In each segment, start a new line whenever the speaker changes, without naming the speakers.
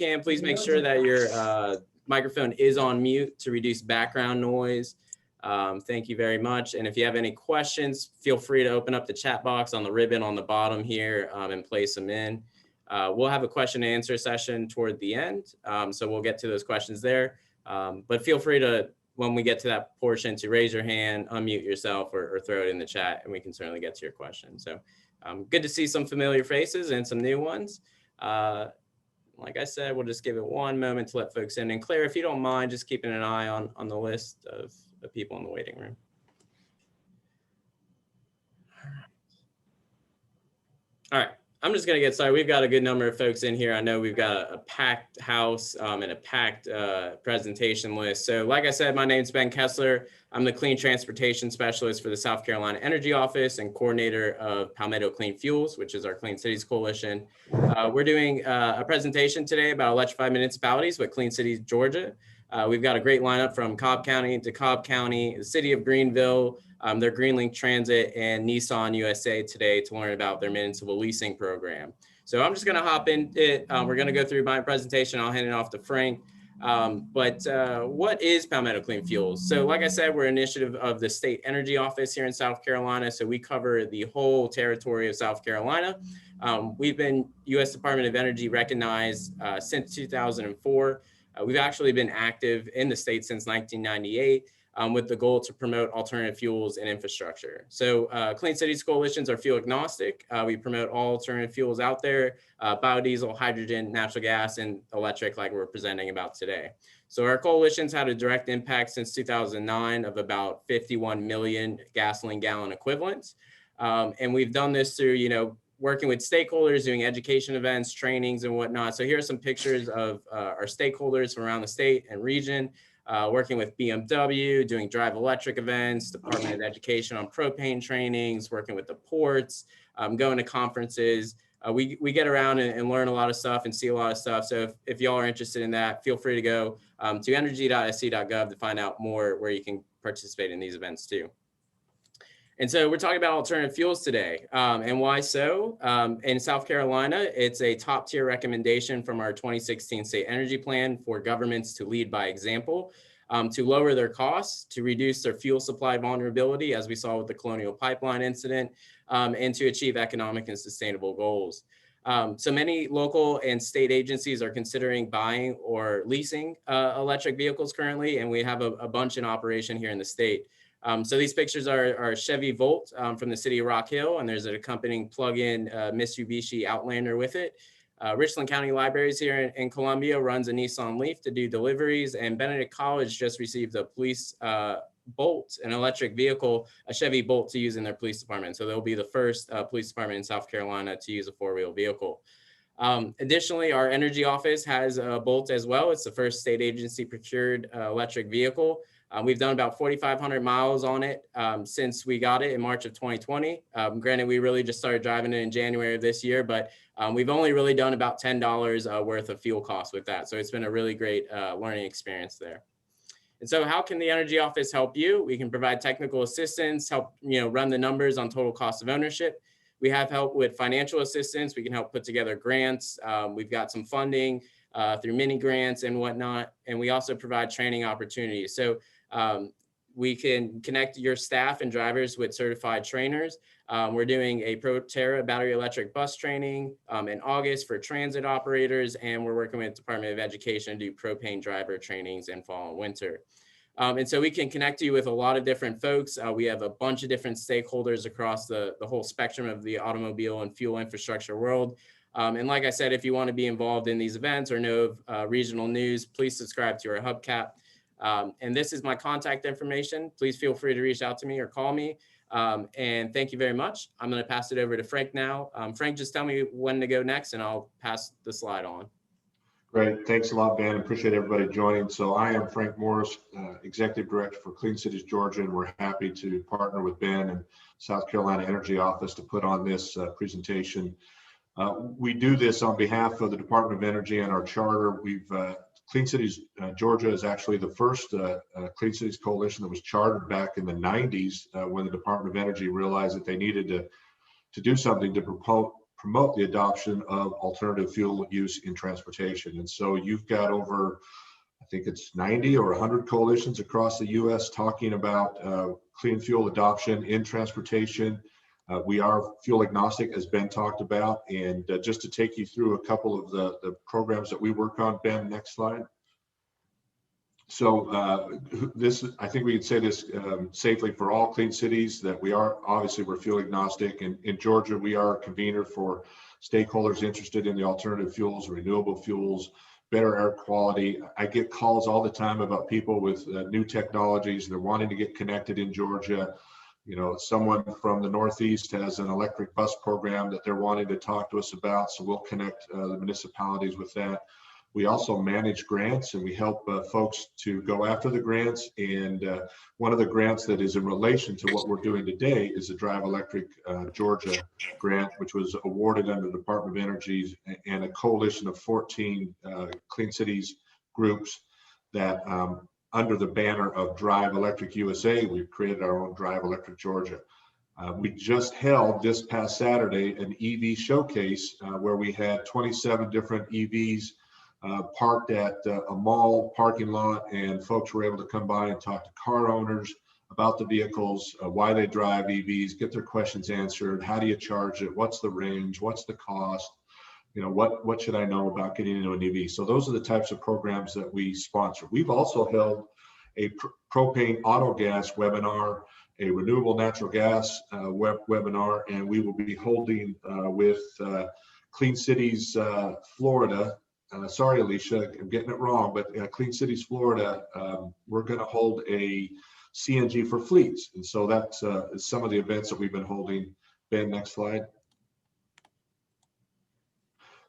can, please make sure that your microphone is on mute to reduce background noise. Thank you very much. And if you have any questions, feel free to open up the chat box on the ribbon on the bottom here and place them in. We'll have a question and answer session toward the end. So we'll get to those questions there. But feel free to, when we get to that portion, to raise your hand, unmute yourself, or throw it in the chat, and we can certainly get to your question. So good to see some familiar faces and some new ones. Like I said, we'll just give it one moment to let folks in. And Claire, if you don't mind, just keeping an eye on the list of the people in the waiting room. All right. I'm just going to get started. We've got a good number of folks in here. I know we've got a packed house and a packed presentation list. So like I said, my name's Ben Kessler. I'm the Clean Transportation Specialist for the South Carolina Energy Office and coordinator of Palmetto Clean Fuels, which is our Clean Cities Coalition. We're doing a presentation today about electrified municipalities with Clean Cities, Georgia. We've got a great lineup from Cobb County, Dekalb County, the City of Greenville, their GreenLink Transit, and Nissan USA today to learn about their municipal leasing program. So I'm just going to hop in it. We're going to go through my presentation. I'll hand it off to Frank. What is Palmetto Clean Fuels? So like I said, we're an initiative of the State Energy Office here in South Carolina. So we cover the whole territory of South Carolina. We've been U.S. Department of Energy recognized since 2004. We've actually been active in the state since 1998. With the goal to promote alternative fuels and infrastructure. So Clean Cities Coalitions are fuel agnostic. We promote all alternative fuels out there, biodiesel, hydrogen, natural gas, and electric, like we're presenting about today. So our coalition's had a direct impact since 2009 of about 51 million gasoline gallon equivalents. And we've done this through, working with stakeholders, doing education events, trainings, and whatnot. So here are some pictures of our stakeholders from around the state and region. Working with BMW, doing drive electric events, Department of Education on propane trainings, working with the ports, going to conferences. We get around and learn a lot of stuff and see a lot of stuff. So if y'all are interested in that, feel free to go to energy.sc.gov to find out more where you can participate in these events too. And so we're talking about alternative fuels today. And why so? In South Carolina, it's a top tier recommendation from our 2016 State Energy Plan for governments to lead by example, to lower their costs, to reduce their fuel supply vulnerability, as we saw with the Colonial Pipeline incident, and to achieve economic and sustainable goals. So many local and state agencies are considering buying or leasing electric vehicles currently, and we have a bunch in operation here in the state. So these pictures are Chevy Volt from the city of Rock Hill, and there's an accompanying plug-in Mitsubishi Outlander with it. Richland County Libraries here in Columbia runs a Nissan Leaf to do deliveries, and Benedict College just received a police Bolt, an electric vehicle, a Chevy Bolt to use in their police department. So they'll be the first police department in South Carolina to use a four-wheel vehicle. Additionally, our energy office has a Bolt as well. It's the first state agency procured electric vehicle. We've done about 4,500 miles on it since we got it in March of 2020. Granted, we really just started driving it in January of this year, but we've only really done about $10 worth of fuel costs with that. So it's been a really great learning experience there. And so how can the energy office help you? We can provide technical assistance, help run the numbers on total cost of ownership. We have help with financial assistance. We can help put together grants. We've got some funding through mini grants and whatnot. And we also provide training opportunities. So we can connect your staff and drivers with certified trainers. We're doing a Proterra battery electric bus training in August for transit operators, and we're working with the Department of Education to do propane driver trainings in fall and winter. And so we can connect you with a lot of different folks. We have a bunch of different stakeholders across the whole spectrum of the automobile and fuel infrastructure world. And like I said, if you want to be involved in these events or know of regional news, please subscribe to our hubcap. And this is my contact information. Please feel free to reach out to me or call me. And thank you very much. I'm going to pass it over to Frank now. Frank, just tell me when to go next and I'll pass the slide on.
Great. Thanks a lot, Ben. Appreciate everybody joining. So I am Frank Morris, Executive Director for Clean Cities, Georgia, and we're happy to partner with Ben and South Carolina Energy Office to put on this presentation. We do this on behalf of the Department of Energy and our charter. Clean Cities, Georgia is actually the first Clean Cities Coalition that was chartered back in the 90s when the Department of Energy realized that they needed to do something to promote the adoption of alternative fuel use in transportation. And so you've got over, I think it's 90 or 100 coalitions across the U.S. talking about clean fuel adoption in transportation. We are fuel agnostic, as Ben talked about. And just to take you through a couple of the programs that we work on, Ben, next slide. So this, I think we can say this safely for all clean cities, that we are, obviously we're fuel agnostic. And in Georgia, we are a convener for stakeholders interested in the alternative fuels, renewable fuels, better air quality. I get calls all the time about people with new technologies. They're wanting to get connected in Georgia. You know, someone from the Northeast has an electric bus program that they're wanting to talk to us about. So we'll connect the municipalities with that. We also manage grants, and we help folks to go after the grants. And one of the grants that is in relation to what we're doing today is the Drive Electric Georgia grant, which was awarded under the Department of Energy and a coalition of 14 Clean Cities groups that under the banner of Drive Electric USA, we've created our own Drive Electric Georgia. We just held this past Saturday an EV showcase where we had 27 different EVs parked at a mall parking lot, and folks were able to come by and talk to car owners about the vehicles, why they drive EVs, get their questions answered. How do you charge it? What's the range? What's the cost? You know, what should I know about getting into an EV? So those are the types of programs that we sponsor. We've also held a propane auto gas webinar, a renewable natural gas webinar, and we will be holding with Clean Cities Florida. Sorry, Alicia, I'm getting it wrong, but Clean Cities Florida, we're going to hold a CNG for fleets. And so that's some of the events that we've been holding. Ben, next slide.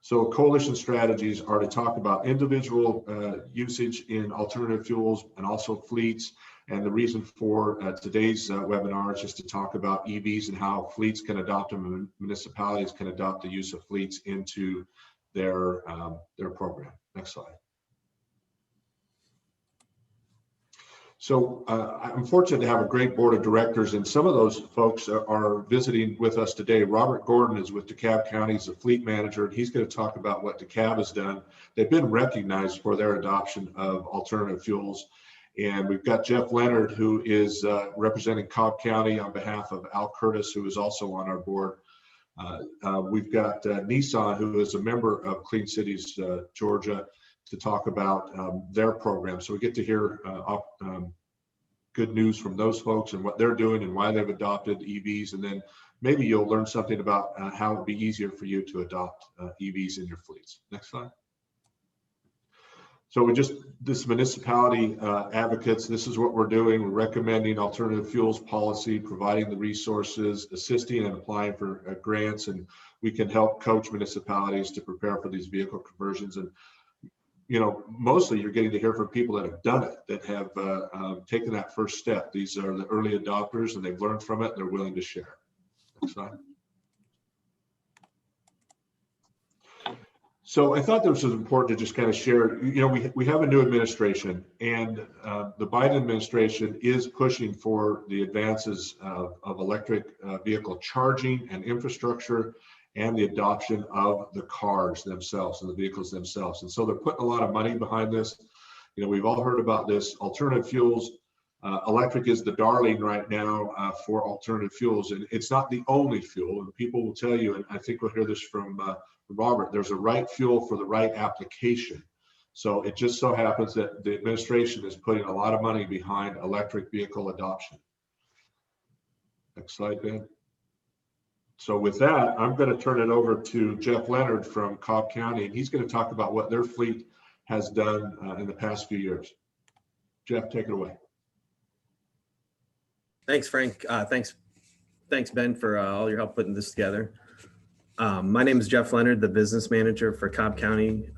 So coalition strategies are to talk about individual usage in alternative fuels and also fleets. And the reason for today's webinar is just to talk about EVs and how fleets can adopt them, and municipalities can adopt the use of fleets into their program. Next slide. So I'm fortunate to have a great board of directors, and some of those folks are visiting with us today. Robert Gordon is with Dekalb County. He's a fleet manager, and he's going to talk about what Dekalb has done. They've been recognized for their adoption of alternative fuels. And we've got Jeff Leonard, who is representing Cobb County on behalf of Al Curtis, who is also on our board. We've got Nissan, who is a member of Clean Cities Georgia, to talk about their program. So we get to hear good news from those folks and what they're doing and why they've adopted EVs. And then maybe you'll learn something about how it'd be easier for you to adopt EVs in your fleets. Next slide. So this municipality advocates, this is what we're doing. We're recommending alternative fuels policy, providing the resources, assisting and applying for grants, and we can help coach municipalities to prepare for these vehicle conversions. And you know, mostly you're getting to hear from people that have done it, that have taken that first step. These are the early adopters, and they've learned from it, and they're willing to share. Next slide. So I thought this was important to just kind of share. You know, we have a new administration, and the Biden administration is pushing for the advances of electric vehicle charging and infrastructure, and the adoption of the cars themselves and the vehicles themselves. And so they're putting a lot of money behind this. You know, we've all heard about this. Alternative fuels, electric is the darling right now for alternative fuels. And it's not the only fuel. And people will tell you, and I think we'll hear this from Robert, there's a right fuel for the right application. So it just so happens that the administration is putting a lot of money behind electric vehicle adoption. Next slide, Ben. So with that, I'm going to turn it over to Jeff Leonard from Cobb County, and he's going to talk about what their fleet has done in the past few years. Jeff, take it away.
Thanks, Frank. Thanks, Ben, for all your help putting this together. My name is Jeff Leonard, the business manager for Cobb County.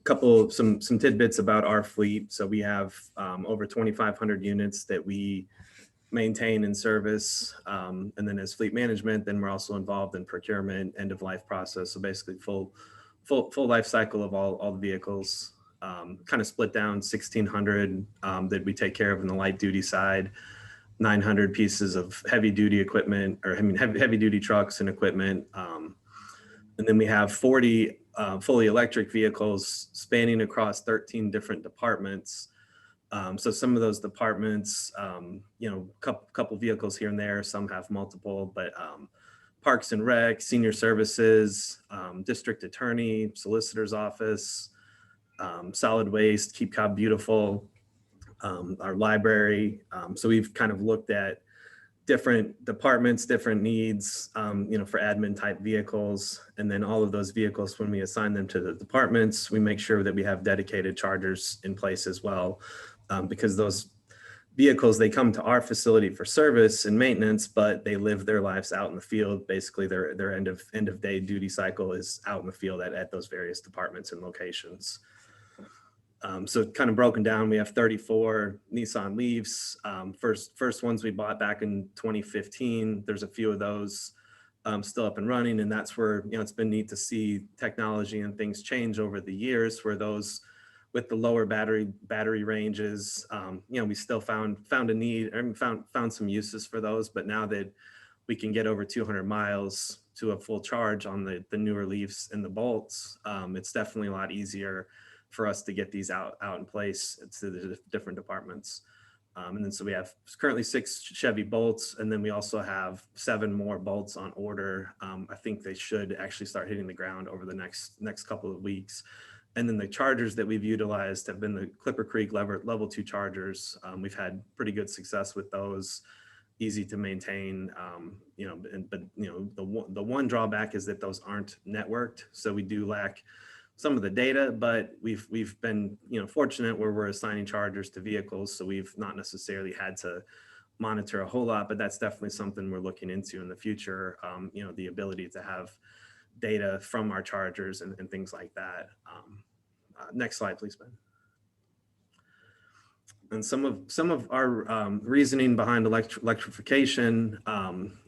Some tidbits about our fleet. So we have over 2,500 units that we maintain and service, and then as fleet management, then we're also involved in procurement, end of life process. So basically full life cycle of all the vehicles, kind of split down 1,600 that we take care of in the light duty side. 900 pieces of heavy duty equipment, or I mean, heavy duty trucks and equipment. And then we have 40 fully electric vehicles spanning across 13 different departments. So some of those departments, you know, couple vehicles here and there, some have multiple, but Parks and Rec, Senior Services, District Attorney, Solicitor's Office, Solid Waste, Keep Cobb Beautiful, our library. So we've kind of looked at different departments, different needs, you know, for admin type vehicles. And then all of those vehicles, when we assign them to the departments, we make sure that we have dedicated chargers in place as well. Because those vehicles, they come to our facility for service and maintenance, but they live their lives out in the field. Basically, their end of day duty cycle is out in the field at those various departments and locations. So kind of broken down, we have 34 Nissan Leafs. First ones we bought back in 2015. There's a few of those still up and running, and that's where, you know, it's been neat to see technology and things change over the years, where those with the lower battery ranges, you know, we still found a need, or found some uses for those. But now that we can get over 200 miles to a full charge on the newer Leafs and the Bolts, it's definitely a lot easier for us to get these out in place to the different departments. And then so we have currently 6 Chevy Bolts, and then we also have 7 more Bolts on order. I think they should actually start hitting the ground over the next couple of weeks. And then the chargers that we've utilized have been the Clipper Creek level 2 chargers. We've had pretty good success with those, easy to maintain, you know, but you know, the one drawback is that those aren't networked. So we do lack some of the data, but we've been, you know, fortunate where we're assigning chargers to vehicles. So we've not necessarily had to monitor a whole lot, but that's definitely something we're looking into in the future. You know, the ability to have data from our chargers and things like that. Next slide, please, Ben. And some of our reasoning behind electrification,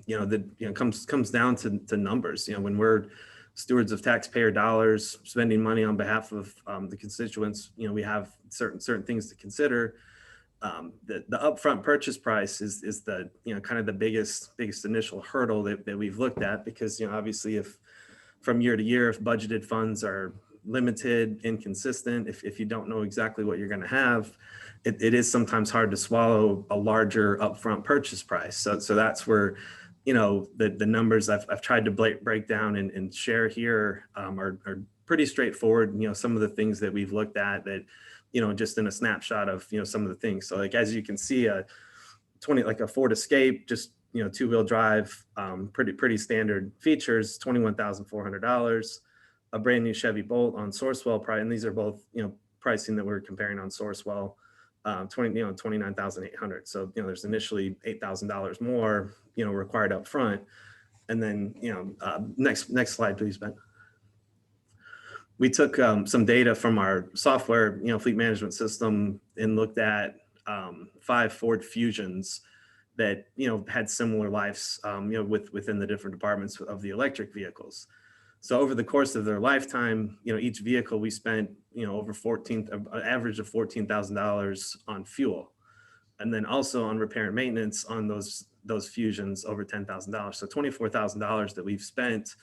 you know, that, you know, comes down to numbers. You know, when we're stewards of taxpayer dollars, spending money on behalf of the constituents, you know, we have certain things to consider. The upfront purchase price is the, you know, kind of the biggest initial hurdle that we've looked at, because, you know, obviously if from year to year, if budgeted funds are limited, inconsistent, if you don't know exactly what you're going to have, it is sometimes hard to swallow a larger upfront purchase price. So that's where, you know, the numbers I've tried to break down and share here are pretty straightforward. You know, some of the things that we've looked at that, you know, just in a snapshot of, you know, some of the things. So like, as you can see, like a Ford Escape, just, you know, 2-wheel drive, pretty standard features, $21,400. A brand new Chevy Bolt on Sourcewell price, and these are both, you know, pricing that we're comparing on Sourcewell, $29,800. So, you know, there's initially $8,000 more, you know, required up front. And then, you know, next slide, please, Ben. We took some data from our software, you know, fleet management system, and looked at 5 Ford Fusions that, you know, had similar lives, you know, within the different departments of the electric vehicles. So over the course of their lifetime, you know, each vehicle we spent, you know, over an average of $14,000 on fuel, and then also on repair and maintenance on those Fusions, over $10,000. So $24,000 that we've spent,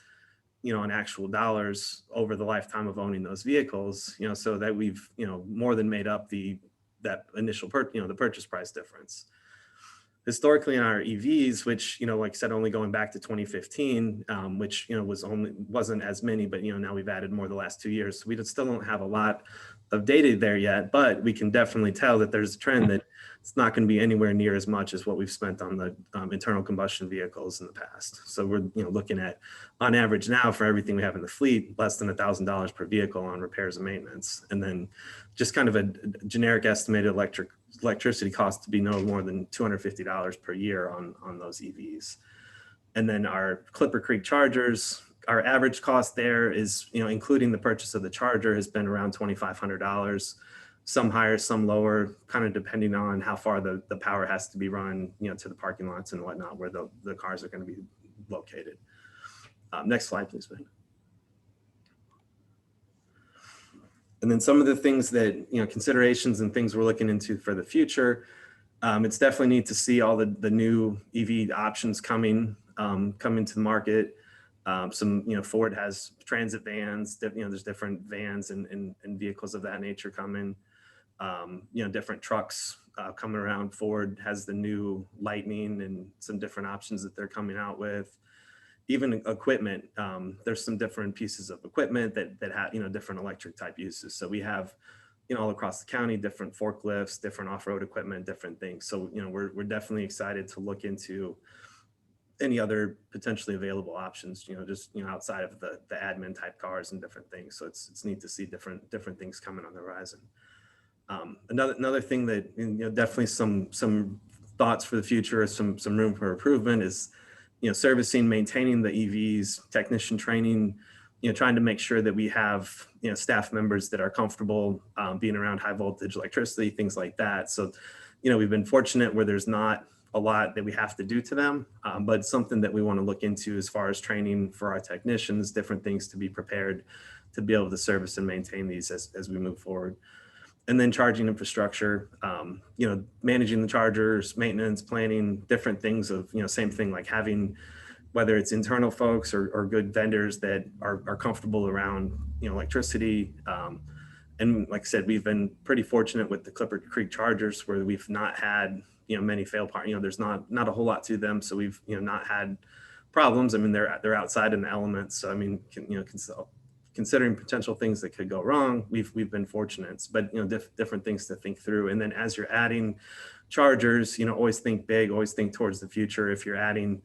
you know, on actual dollars over the lifetime of owning those vehicles, you know, so that we've, you know, more than made up that initial the purchase price difference. Historically in our EVs, which, you know, like I said, only going back to 2015, which, you know, wasn't as many, but, you know, now we've added more the last 2 years. So we still don't have a lot of data there yet, but we can definitely tell that there's a trend that it's not going to be anywhere near as much as what we've spent on the internal combustion vehicles in the past. So we're, you know, looking at, on average now, for everything we have in the fleet, less than $1,000 per vehicle on repairs and maintenance. And then just kind of a generic estimated electricity cost to be no more than $250 per year on those EVs. And then our Clipper Creek chargers, our average cost there is, you know, including the purchase of the charger, has been around $2,500. Some higher, some lower, kind of depending on how far the power has to be run, you know, to the parking lots and whatnot, where the cars are going to be located. Next slide, please, Ben. And then some of the things that, you know, considerations and things we're looking into for the future. It's definitely neat to see all the new EV options coming to the market. Some, Ford has transit vans, there's different vans and vehicles of that nature coming. Different trucks coming around. Ford has the new Lightning and some different options that they're coming out with. Even equipment, there's some different pieces of equipment that have, different electric type uses. So we have, all across the county, different forklifts, different off-road equipment, different things. So, we're definitely excited to look into any other potentially available options, just, outside of the admin type cars and different things. So it's neat to see different things coming on the horizon. Another thing that, definitely some thoughts for the future, some room for improvement is, servicing, maintaining the EVs, technician training, trying to make sure that we have, staff members that are comfortable being around high voltage electricity, things like that. So, we've been fortunate where there's not a lot that we have to do to them, but something that we want to look into as far as training for our technicians, different things to be prepared to be able to service and maintain these as we move forward. And then charging infrastructure, managing the chargers, maintenance, planning, different things of, same thing, like having, whether it's internal folks or good vendors that are comfortable around, electricity. And like I said, we've been pretty fortunate with the Clipper Creek chargers where we've not had, many fail parts. There's not a whole lot to them. So we've, not had problems. I mean, they're outside in the elements. So, I mean, considering potential things that could go wrong, we've been fortunate, but different things to think through. And then as you're adding chargers, always think big, always think towards the future. If you're adding,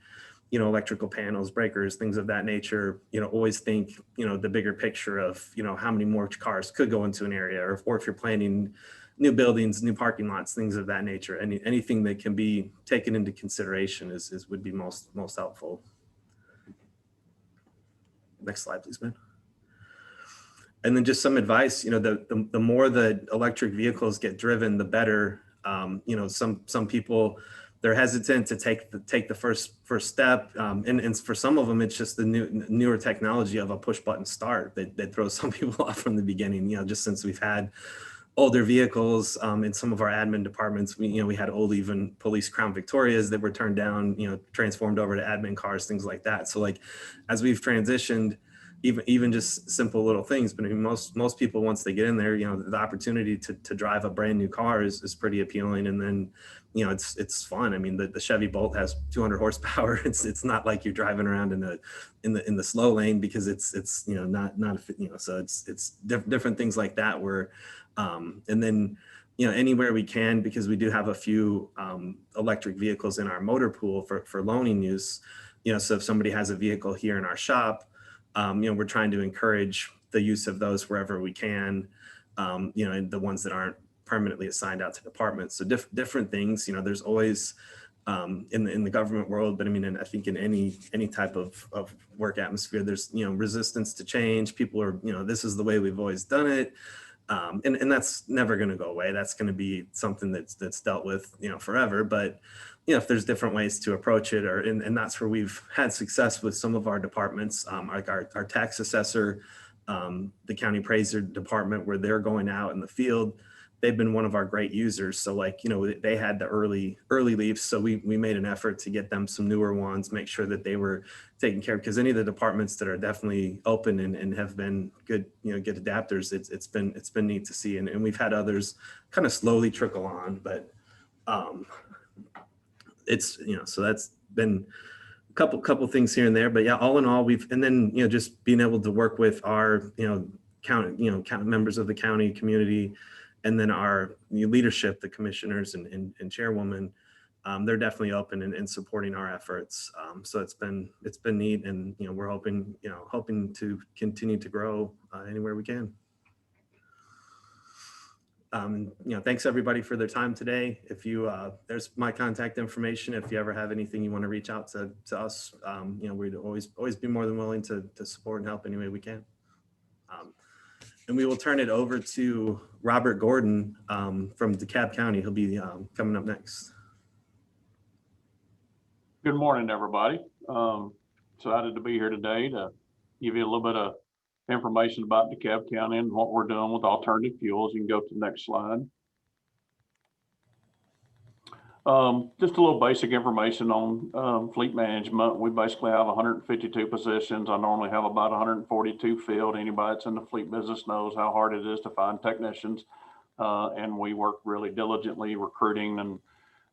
electrical panels, breakers, things of that nature, always think, the bigger picture of, how many more cars could go into an area, or if you're planning new buildings, new parking lots, things of that nature. Anything that can be taken into consideration would be most helpful. Next slide, please, Ben. And then just some advice, the more the electric vehicles get driven, the better. Some people, they're hesitant to take the first step. And for some of them, it's just the newer technology of a push button start that throws some people off from the beginning, just since we've had older vehicles in some of our admin departments. We had old even police Crown Victorias that were turned down, transformed over to admin cars, things like that. So like, as we've transitioned, even just simple little things, but I mean, most people, once they get in there, the opportunity to drive a brand new car is pretty appealing. And then, it's fun. I mean, the Chevy Bolt has 200 horsepower. It's not like you're driving around in the slow lane, because it's not so it's different things like that where, and then, anywhere we can, because we do have a few electric vehicles in our motor pool for loaning use. So if somebody has a vehicle here in our shop, we're trying to encourage the use of those wherever we can, and the ones that aren't permanently assigned out to departments. So different things, there's always in the government world, but I mean, I think in any type of work atmosphere, there's, resistance to change. People are, this is the way we've always done it. And that's never going to go away. That's going to be something that's dealt with, forever. But if there's different ways to approach it, and that's where we've had success with some of our departments, like our tax assessor, the county appraiser department, where they're going out in the field. They've been one of our great users. So like, they had the early leaves. So we made an effort to get them some newer ones, make sure that they were taken care of, because any of the departments that are definitely open and have been good, good adapters, it's been neat to see. And we've had others kind of slowly trickle on, but it's, so that's been a couple things here and there, but yeah, all in all, and then, just being able to work with our, county members of the county community, and then our leadership, the commissioners and chairwoman, they're definitely open and supporting our efforts. So it's been neat, and we're hoping to continue to grow anywhere we can. Thanks everybody for their time today. If you there's my contact information. If you ever have anything you want to reach out to us, we'd always be more than willing to support and help any way we can. And we will turn it over to Robert Gordon from Dekalb County. He'll be coming up next.
Good morning, everybody. Excited to be here today to give you a little bit of information about Dekalb County and what we're doing with alternative fuels. You can go to the next slide. Just a little basic information on fleet management. We basically have 152 positions. I normally have about 142 filled. Anybody that's in the fleet business knows how hard it is to find technicians. And we work really diligently recruiting and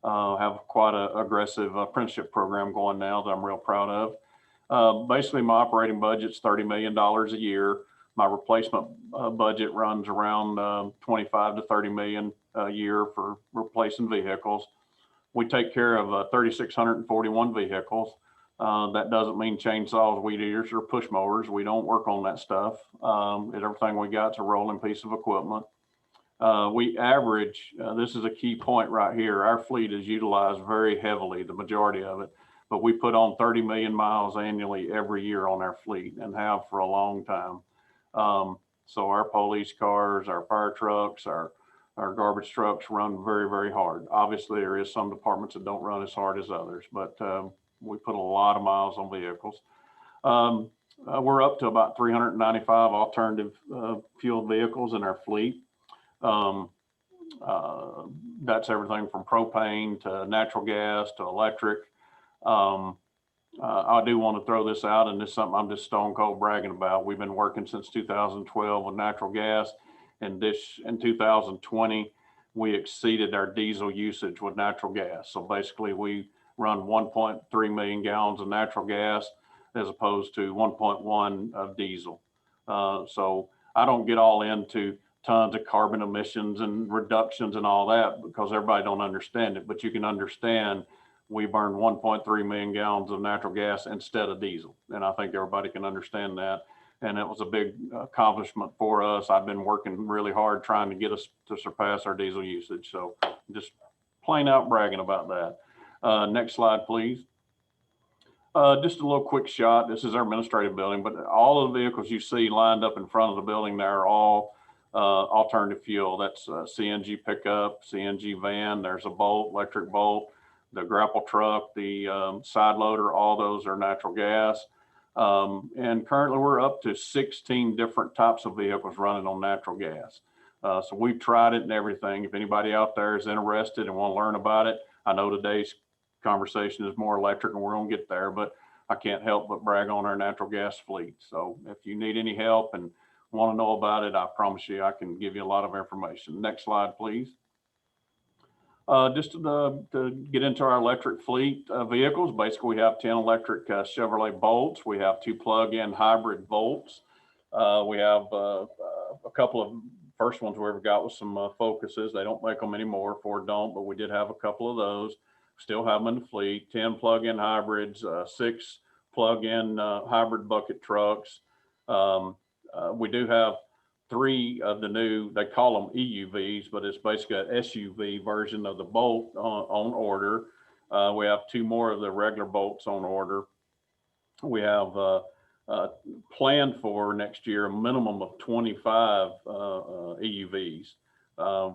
have quite an aggressive apprenticeship program going now that I'm real proud of. Basically, my operating budget's $30 million a year. My replacement budget runs around 25 to 30 million a year for replacing vehicles. We take care of 3,641 vehicles. That doesn't mean chainsaws, weed eaters, or push mowers. We don't work on that stuff. Everything we got's a rolling piece of equipment. We average, this is a key point right here, our fleet is utilized very heavily, the majority of it, but we put on 30 million miles annually every year on our fleet and have for a long time. So our police cars, our fire trucks, our garbage trucks run very, very hard. Obviously, there is some departments that don't run as hard as others, but we put a lot of miles on vehicles. We're up to about 395 alternative fuel vehicles in our fleet. That's everything from propane to natural gas to electric. I do want to throw this out, and this is something I'm just stone cold bragging about. We've been working since 2012 with natural gas, and in 2020, we exceeded our diesel usage with natural gas. So basically, we run 1.3 million gallons of natural gas as opposed to 1.1 of diesel. So I don't get all into tons of carbon emissions and reductions and all that because everybody don't understand it, but you can understand we burn 1.3 million gallons of natural gas instead of diesel. And I think everybody can understand that. And it was a big accomplishment for us. I've been working really hard trying to get us to surpass our diesel usage. So just plain out bragging about that. Next slide, please. Just a little quick shot. This is our administrative building, but all of the vehicles you see lined up in front of the building there are all alternative fuel. That's CNG pickup, CNG van. There's a Bolt, electric Bolt, the grapple truck, the side loader. All those are natural gas. And currently we're up to 16 different types of vehicles running on natural gas. So we've tried it and everything. If anybody out there is interested and want to learn about it, I know today's conversation is more electric and we're going to get there, but I can't help but brag on our natural gas fleet. So if you need any help and want to know about it, I promise you I can give you a lot of information. Next slide, please. Just to get into our electric fleet vehicles, basically we have 10 electric Chevrolet Bolts. We have 2 plug-in hybrid Bolts. We have a couple of first ones we ever got with some Focuses. They don't make them anymore, Ford don't, but we did have a couple of those. Still have them in the fleet. 10 plug-in hybrids, 6 plug-in hybrid bucket trucks. We do have 3 of the new, they call them EUVs, but it's basically an SUV version of the Bolt on order. We have 2 more of the regular Bolts on order. We have planned for next year a minimum of 25 EUVs.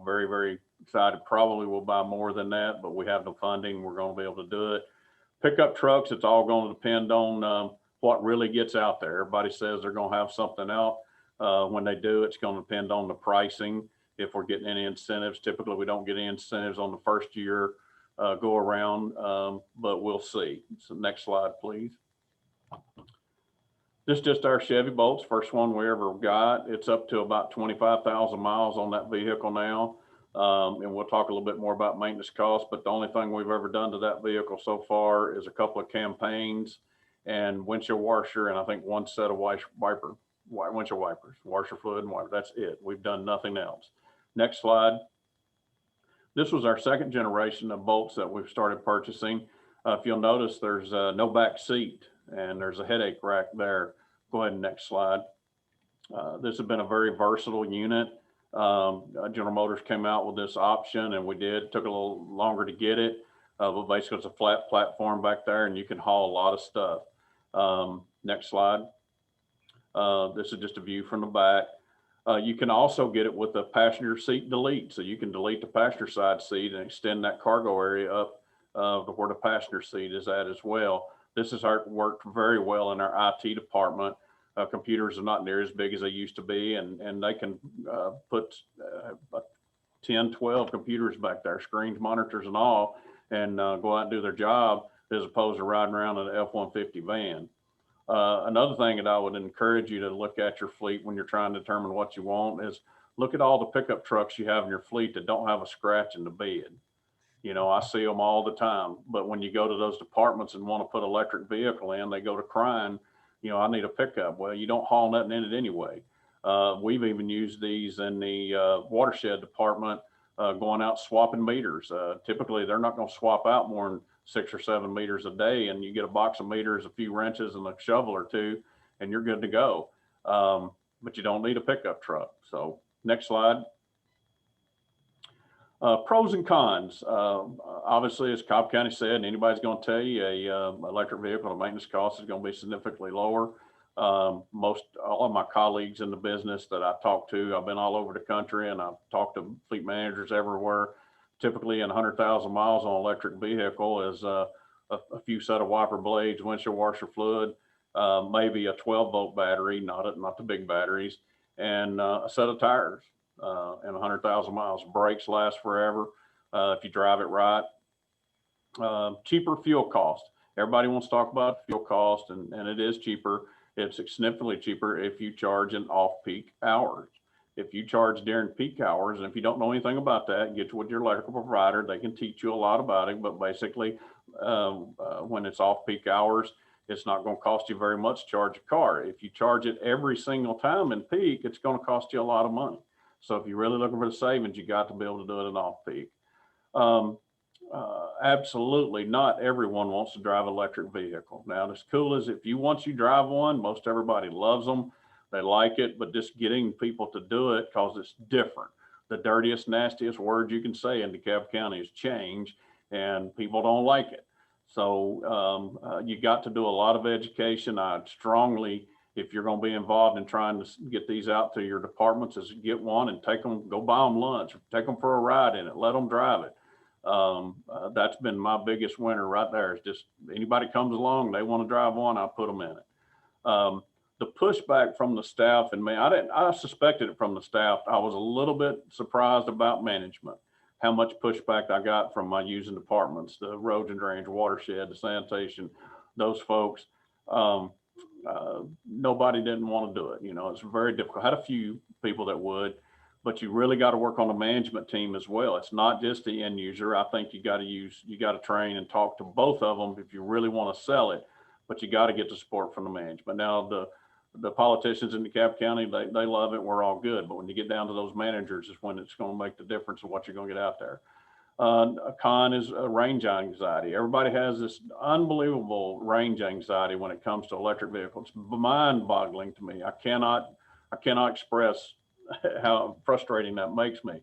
Very, very excited. Probably will buy more than that, but we have the funding. We're going to be able to do it. Pickup trucks, it's all going to depend on what really gets out there. Everybody says they're going to have something out. When they do, it's going to depend on the pricing. If we're getting any incentives, typically we don't get any incentives on the first year go around, but we'll see. So next slide, please. This is just our Chevy Bolts, first one we ever got. It's up to about 25,000 miles on that vehicle now. And we'll talk a little bit more about maintenance costs, but the only thing we've ever done to that vehicle so far is a couple of campaigns and windshield washer, and I think 1 set of windshield wipers, washer fluid and wiper. That's it. We've done nothing else. Next slide. This was our 2nd generation of Bolts that we've started purchasing. If you'll notice, there's no back seat and there's a headache rack there. Go ahead and next slide. This has been a very versatile unit. General Motors came out with this option and we did. It took a little longer to get it, but basically it's a flat platform back there and you can haul a lot of stuff. Next slide. This is just a view from the back. You can also get it with a passenger seat delete. So you can delete the passenger side seat and extend that cargo area up to where the passenger seat is at as well. This has worked very well in our IT department. Computers are not near as big as they used to be, and they can put 10, 12 computers back there, screens, monitors, and all. and go out and do their job as opposed to riding around in an F-150 van. Another thing that I would encourage you to look at your fleet when you're trying to determine what you want is look at all the pickup trucks you have in your fleet that don't have a scratch in the bed. You know, I see them all the time, but when you go to those departments and want to put electric vehicle in, they go to crying, you know, I need a pickup. Well, you don't haul nothing in it anyway. We've even used these in the watershed department, going out swapping meters. Typically, they're not going to swap out more than 6 or 7 meters a day, and you get a box of meters, a few wrenches, and a shovel or two, and you're good to go. But you don't need a pickup truck. So next slide. Pros and cons. Obviously, as Cobb County said, anybody's going to tell you a electric vehicle, the maintenance cost is going to be significantly lower. All of my colleagues in the business that I've talked to, I've been all over the country and I've talked to fleet managers everywhere. Typically in 100,000 miles on an electric vehicle is a few set of wiper blades, windshield washer fluid, maybe a 12-volt battery, not the big batteries, and a set of tires. And 100,000 miles. Brakes last forever if you drive it right. Cheaper fuel cost. Everybody wants to talk about fuel cost, and it is cheaper. It's significantly cheaper if you charge in off-peak hours. If you charge during peak hours, and if you don't know anything about that, get with your electrical provider. They can teach you a lot about it, but basically when it's off-peak hours, it's not going to cost you very much to charge a car. If you charge it every single time in peak, it's going to cost you a lot of money. So if you're really looking for the savings, you got to be able to do it in off-peak. Absolutely not everyone wants to drive an electric vehicle. Now, as cool as once you drive one, most everybody loves them. They like it, but just getting people to do it because it's different. The dirtiest, nastiest word you can say in DeKalb County is change, and people don't like it. So you got to do a lot of education. I'd strongly, if you're going to be involved in trying to get these out to your departments, is get one and take them, go buy them lunch, take them for a ride in it, let them drive it. That's been my biggest winner right there. Is just anybody comes along, they want to drive one, I put them in it. The pushback from the staff and me, I suspected it from the staff. I was a little bit surprised about management, how much pushback I got from my using departments, the roads and drainage, watershed, the sanitation, those folks. Nobody didn't want to do it. You know, it's very difficult. I had a few people that would, but you really got to work on the management team as well. It's not just the end user. I think you got to train and talk to both of them if you really want to sell it, but you got to get the support from the management. Now, the politicians in DeKalb County, they love it. We're all good. But when you get down to those managers is when it's going to make the difference of what you're going to get out there. A con is range anxiety. Everybody has this unbelievable range anxiety when it comes to electric vehicles. It's mind-boggling to me. I cannot express how frustrating that makes me.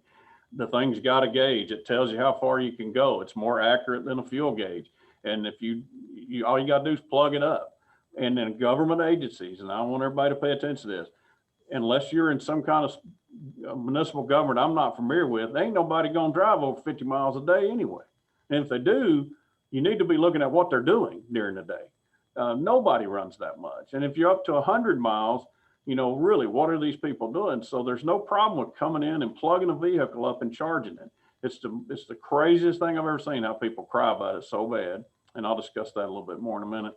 The thing's got a gauge. It tells you how far you can go. It's more accurate than a fuel gauge. And if you all you got to do is plug it up. And then government agencies, and I want everybody to pay attention to this, unless you're in some kind of municipal government I'm not familiar with, ain't nobody going to drive over 50 miles a day anyway. And if they do, you need to be looking at what they're doing during the day. Nobody runs that much. And if you're up to 100 miles, you know, really, what are these people doing? So there's no problem with coming in and plugging a vehicle up and charging it. It's the craziest thing I've ever seen, how people cry about it so bad. And I'll discuss that a little bit more in a minute.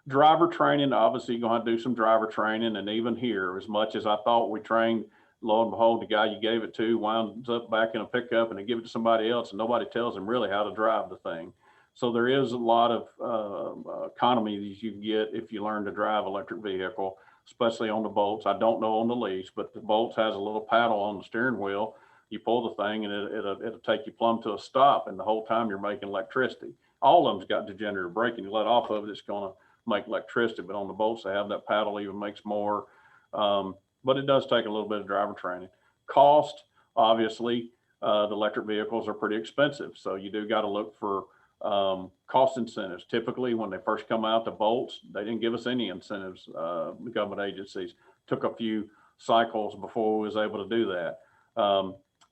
Driver training, obviously you're going to do some driver training. And even here, as much as I thought we trained, lo and behold, the guy you gave it to winds up back in a pickup and they give it to somebody else and nobody tells them really how to drive the thing. So there is a lot of economy that you get if you learn to drive electric vehicle, especially on the bolts. I don't know on the lease, but the bolts has a little paddle on the steering wheel. You pull the thing and it'll take you plumb to a stop, and the whole time you're making electricity. All of them's got degenerative braking. You let off of it, it's going to make electricity, but on the bolts they have that paddle, even makes more. But it does take a little bit of driver training. Cost, obviously, the electric vehicles are pretty expensive, so you do got to look for cost incentives. Typically, when they first come out, the bolts, they didn't give us any incentives. The government agencies took a few cycles before we was able to do that.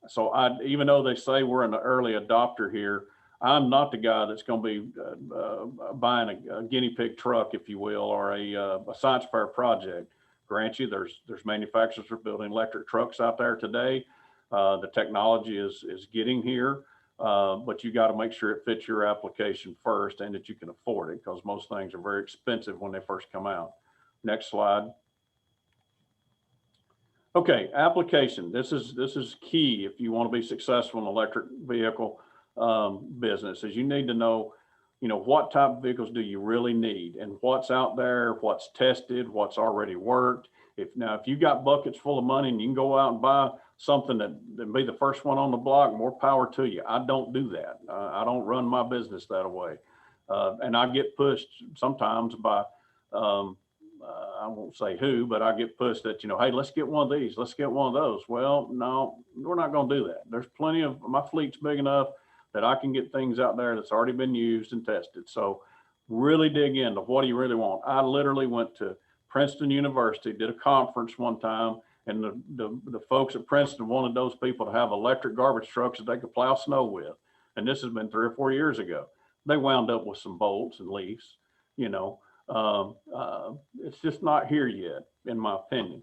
So even though they say we're an early adopter here, I'm not the guy that's going to be buying a guinea pig truck, if you will, or a science fair project. Grant you, there's manufacturers are building electric trucks out there today. The technology is getting here. But you got to make sure it fits your application first and that you can afford it, because most things are very expensive when they first come out. Next slide. Okay, application. This is key if you want to be successful in electric vehicle business. Is you need to know, what type of vehicles do you really need, and what's out there, what's tested, what's already worked. If you got buckets full of money and you can go out and buy something that be the first one on the block, more power to you. I don't do that. I don't run my business that way, and I get pushed sometimes by. I won't say who, but I get pushed that, hey, let's get one of these, let's get one of those. Well, no, we're not going to do that. There's plenty of, my fleet's big enough that I can get things out there that's already been used and tested. So really dig into what do you really want. I literally went to Princeton University, did a conference one time, and the folks at Princeton wanted those people to have electric garbage trucks that they could plow snow with. And this has been 3 or 4 years ago. They wound up with some bolts and leaves, it's just not here yet, in my opinion.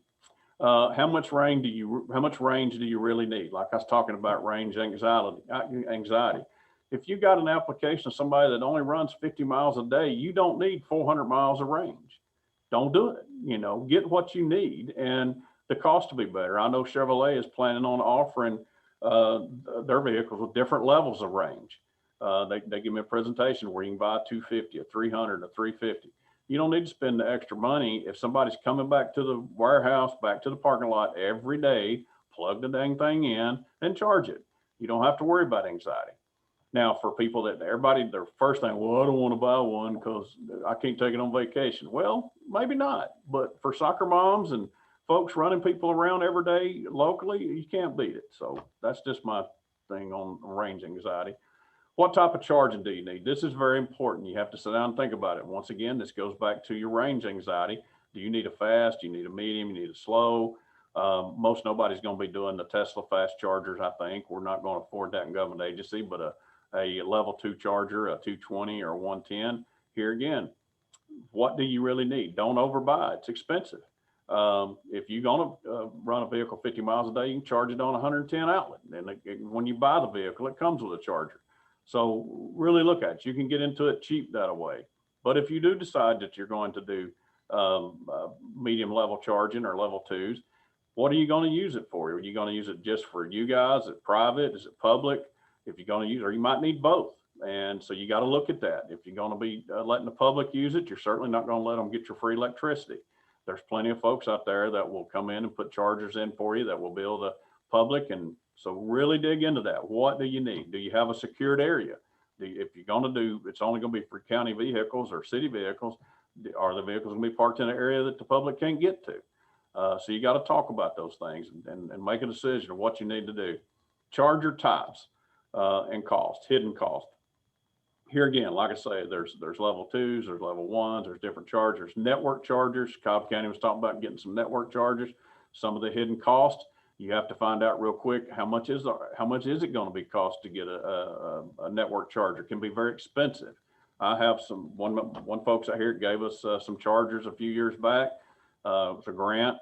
How much range do you really need? Like I was talking about range anxiety. If you got an application of somebody that only runs 50 miles a day, you don't need 400 miles of range. Don't do it. Get what you need, and the cost to be better. I know Chevrolet is planning on offering their vehicles with different levels of range. They give me a presentation where you can buy a 250, a 300, a 350. You don't need to spend the extra money. If somebody's coming back to the warehouse, back to the parking lot every day, plug the dang thing in and charge it. You don't have to worry about anxiety. Now, for people that their first thing, well, I don't want to buy one because I can't take it on vacation. Well, maybe not. But for soccer moms and folks running people around every day locally, you can't beat it. So that's just my thing on range anxiety. What type of charging do you need? This is very important. You have to sit down and think about it. Once again, this goes back to your range anxiety. Do you need a fast? Do you need a medium? You need a slow? Most nobody's going to be doing the Tesla fast chargers, I think. We're not going to afford that in government agency, but a level 2 charger, a 220 or a 110. Here again, what do you really need? Don't overbuy. It's expensive. If you're going to run a vehicle 50 miles a day, you can charge it on a 110 outlet. And when you buy the vehicle, it comes with a charger. So really look at it. You can get into it cheap that way. But if you do decide that you're going to do medium level charging or level 2s, what are you going to use it for? Are you going to use it just for you guys? Is it private? Is it public? If you're going to use, or you might need both. And so you got to look at that. If you're going to be letting the public use it, you're certainly not going to let them get your free electricity. There's plenty of folks out there that will come in and put chargers in for you that will bill the public. And so really dig into that. What do you need? Do you have a secured area? If you're going to do, it's only going to be for county vehicles or city vehicles. Are the vehicles going to be parked in an area that the public can't get to? So you got to talk about those things and make a decision of what you need to do. Charger types and cost, hidden cost. Here again, like I say, there's level 2s, there's level 1s, there's different chargers. Network chargers, Cobb County was talking about getting some network chargers. Some of the hidden costs, you have to find out real quick how much is it going to be cost to get a network charger. It can be very expensive. I have one folks out here gave us some chargers a few years back. It was a grant,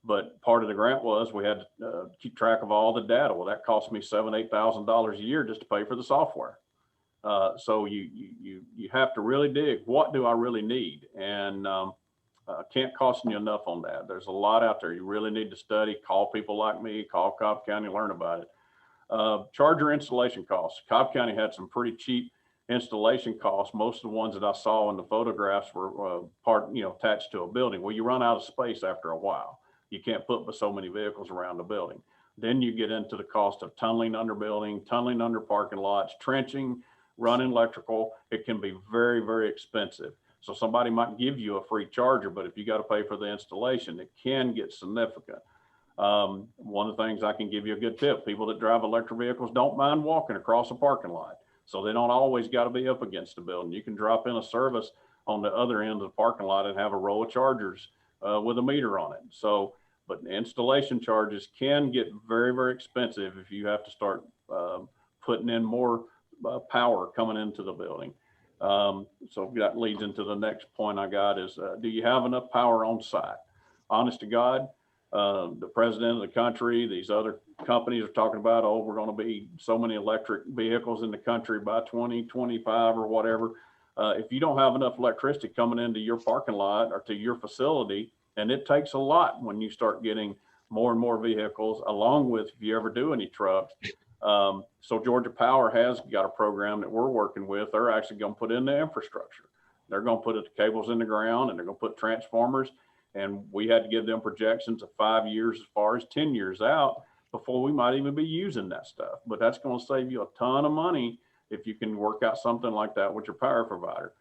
but part of the grant was we had to keep track of all the data. Well, that cost me $7,000-8,000 a year just to pay for the software. So you have to really dig. What do I really need? And can't cost you enough on that. There's a lot out there. You really need to study. Call people like me. Call Cobb County. Learn about it. Charger installation costs. Cobb County had some pretty cheap installation costs. Most of the ones that I saw in the photographs were attached to a building. Well, you run out of space after a while. You can't put but so many vehicles around the building. Then you get into the cost of tunneling under building, tunneling under parking lots, trenching, running electrical. It can be very, very expensive. So somebody might give you a free charger, but if you got to pay for the installation, it can get significant. One of the things I can give you a good tip, people that drive electric vehicles don't mind walking across a parking lot. So they don't always got to be up against the building. You can drop in a service on the other end of the parking lot and have a row of chargers with a meter on it. So, but installation charges can get very, very expensive if you have to start putting in more power coming into the building. So that leads into the next point I got is, do you have enough power on site? Honest to God, The president of the country, these other companies are talking about, oh, we're going to be so many electric vehicles in the country by 2025 or whatever. If you don't have enough electricity coming into your parking lot or to your facility, and it takes a lot when you start getting more and more vehicles, along with if you ever do any trucks. So Georgia Power has got a program that we're working with. They're actually going to put in the infrastructure. They're going to put the cables in the ground, and they're going to put transformers. And we had to give them projections of 5 years as far as 10 years out before we might even be using that stuff. But that's going to save you a ton of money if you can work out something like that with your power provider.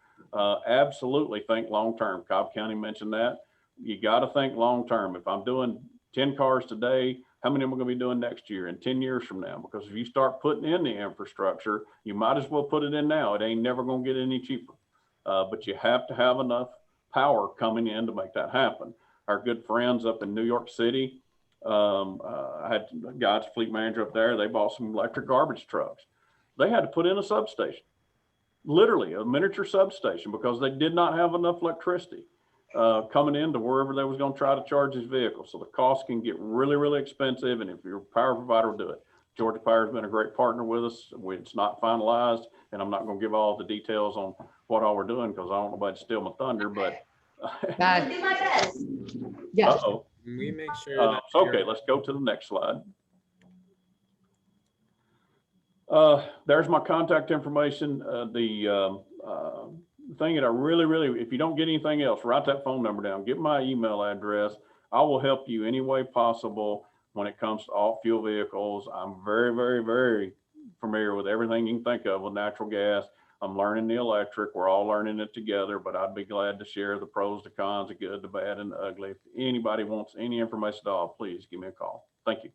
Absolutely think long-term. Cobb County mentioned that. You got to think long-term. If I'm doing 10 cars today, how many am I going to be doing next year and 10 years from now? Because if you start putting in the infrastructure, you might as well put it in now. It ain't never going to get any cheaper. But you have to have enough power coming in to make that happen. Our good friends up in New York City, I had a guy's fleet manager up there. They bought some electric garbage trucks. They had to put in a substation, literally a miniature substation, because they did not have enough electricity coming into wherever they was going to try to charge these vehicles. So the cost can get really, really expensive. And if your power provider will do it, Georgia Power has been a great partner with us. It's not finalized, and I'm not going to give all the details on what all we're doing because I don't want nobody to steal my thunder, but
I'll do my best. Yeah.
uh-oh.
We make sure that
Okay, let's go to the next slide. There's my contact information. The thing that I really, if you don't get anything else, write that phone number down, get my email address. I will help you any way possible when it comes to all fuel vehicles. I'm very, very, very familiar with everything you can think of with natural gas. I'm learning the electric. We're all learning it together, but I'd be glad to share the pros, the cons, the good, the bad, and the ugly. If anybody wants any information at all, please give me a call. Thank you.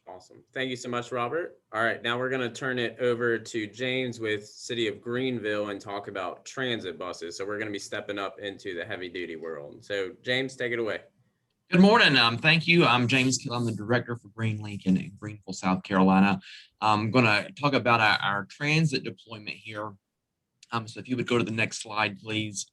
Awesome. Thank you so much, Robert. All right, now we're going to turn it over to James with City of Greenville and talk about transit buses. So we're going to be stepping up into the heavy duty world. So James, take it away.
Good morning. Thank you. I'm James Kill. I'm the director for GreenLink in Greenville, South Carolina. I'm going to talk about our transit deployment here. So if you would go to the next slide, please.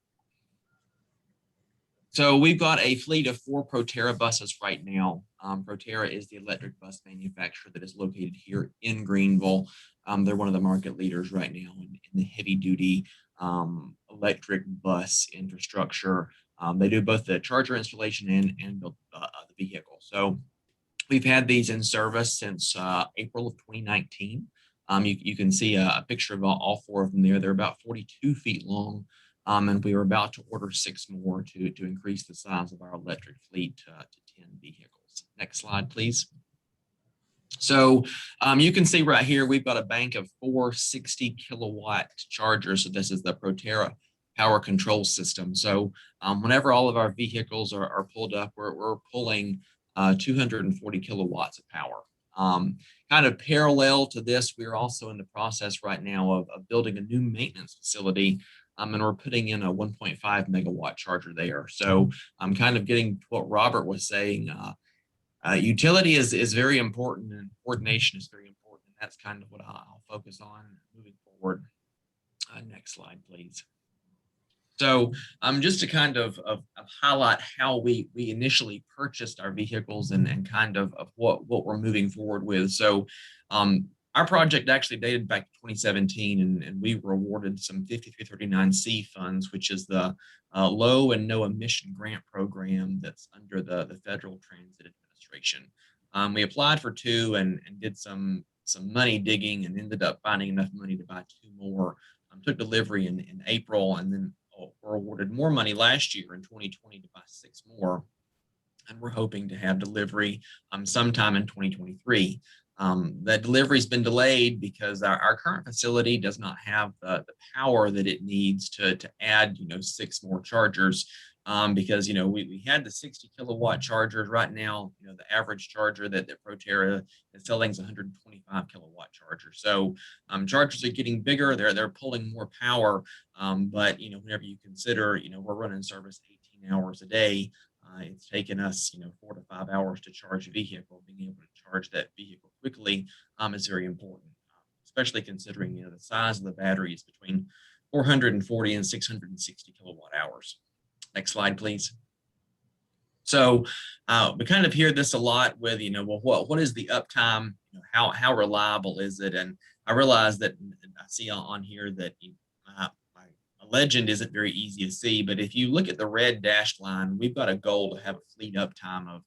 So we've got a fleet of 4 Proterra buses right now. Proterra is the electric bus manufacturer that is located here in Greenville. They're one of the market leaders right now in the heavy duty electric bus infrastructure. They do both the charger installation and build the vehicle. So we've had these in service since April of 2019. You can see a picture of all 4 of them there. They're about 42 feet long. And we were about to order 6 more to increase the size of our electric fleet to 10 vehicles. Next slide, please. So you can see right here, we've got a bank of 4 60 kilowatt chargers. So this is the Proterra power control system. So whenever all of our vehicles are pulled up, we're pulling 240 kilowatts of power. Kind of parallel to this, we're also in the process right now of building a new maintenance facility. And we're putting in a 1.5 megawatt charger there. So I'm kind of getting to what Robert was saying. Utility is very important, and coordination is very important. That's kind of what I'll focus on moving forward. Next slide, please. So just to kind of highlight how we initially purchased our vehicles and kind of what we're moving forward with. So our project actually dated back to 2017, and we were awarded some 5339C funds, which is the low and no emission grant program that's under the Federal Transit Administration. We applied for 2 and did some money digging and ended up finding enough money to buy 2 more. Took delivery in April, and then were awarded more money last year in 2020 to buy 6 more. And we're hoping to have delivery sometime in 2023. That delivery's been delayed because our current facility does not have the power that it needs to add 6 more chargers, because we had the 60 kilowatt chargers. Right now the average charger that Proterra is selling is 125 kilowatt charger. So chargers are getting bigger, they're pulling more power, but whenever you consider we're running service 18 hours a day, it's taken us 4 to 5 hours to charge a vehicle. Being able to charge that vehicle quickly is very important, especially considering the size of the battery is between 440 and 660 kilowatt hours. Next slide, please. So we kind of hear this a lot with, well, what is the uptime? How reliable is it? And I realize that I see on here that a legend isn't very easy to see, but if you look at the red dashed line, we've got a goal to have a fleet uptime of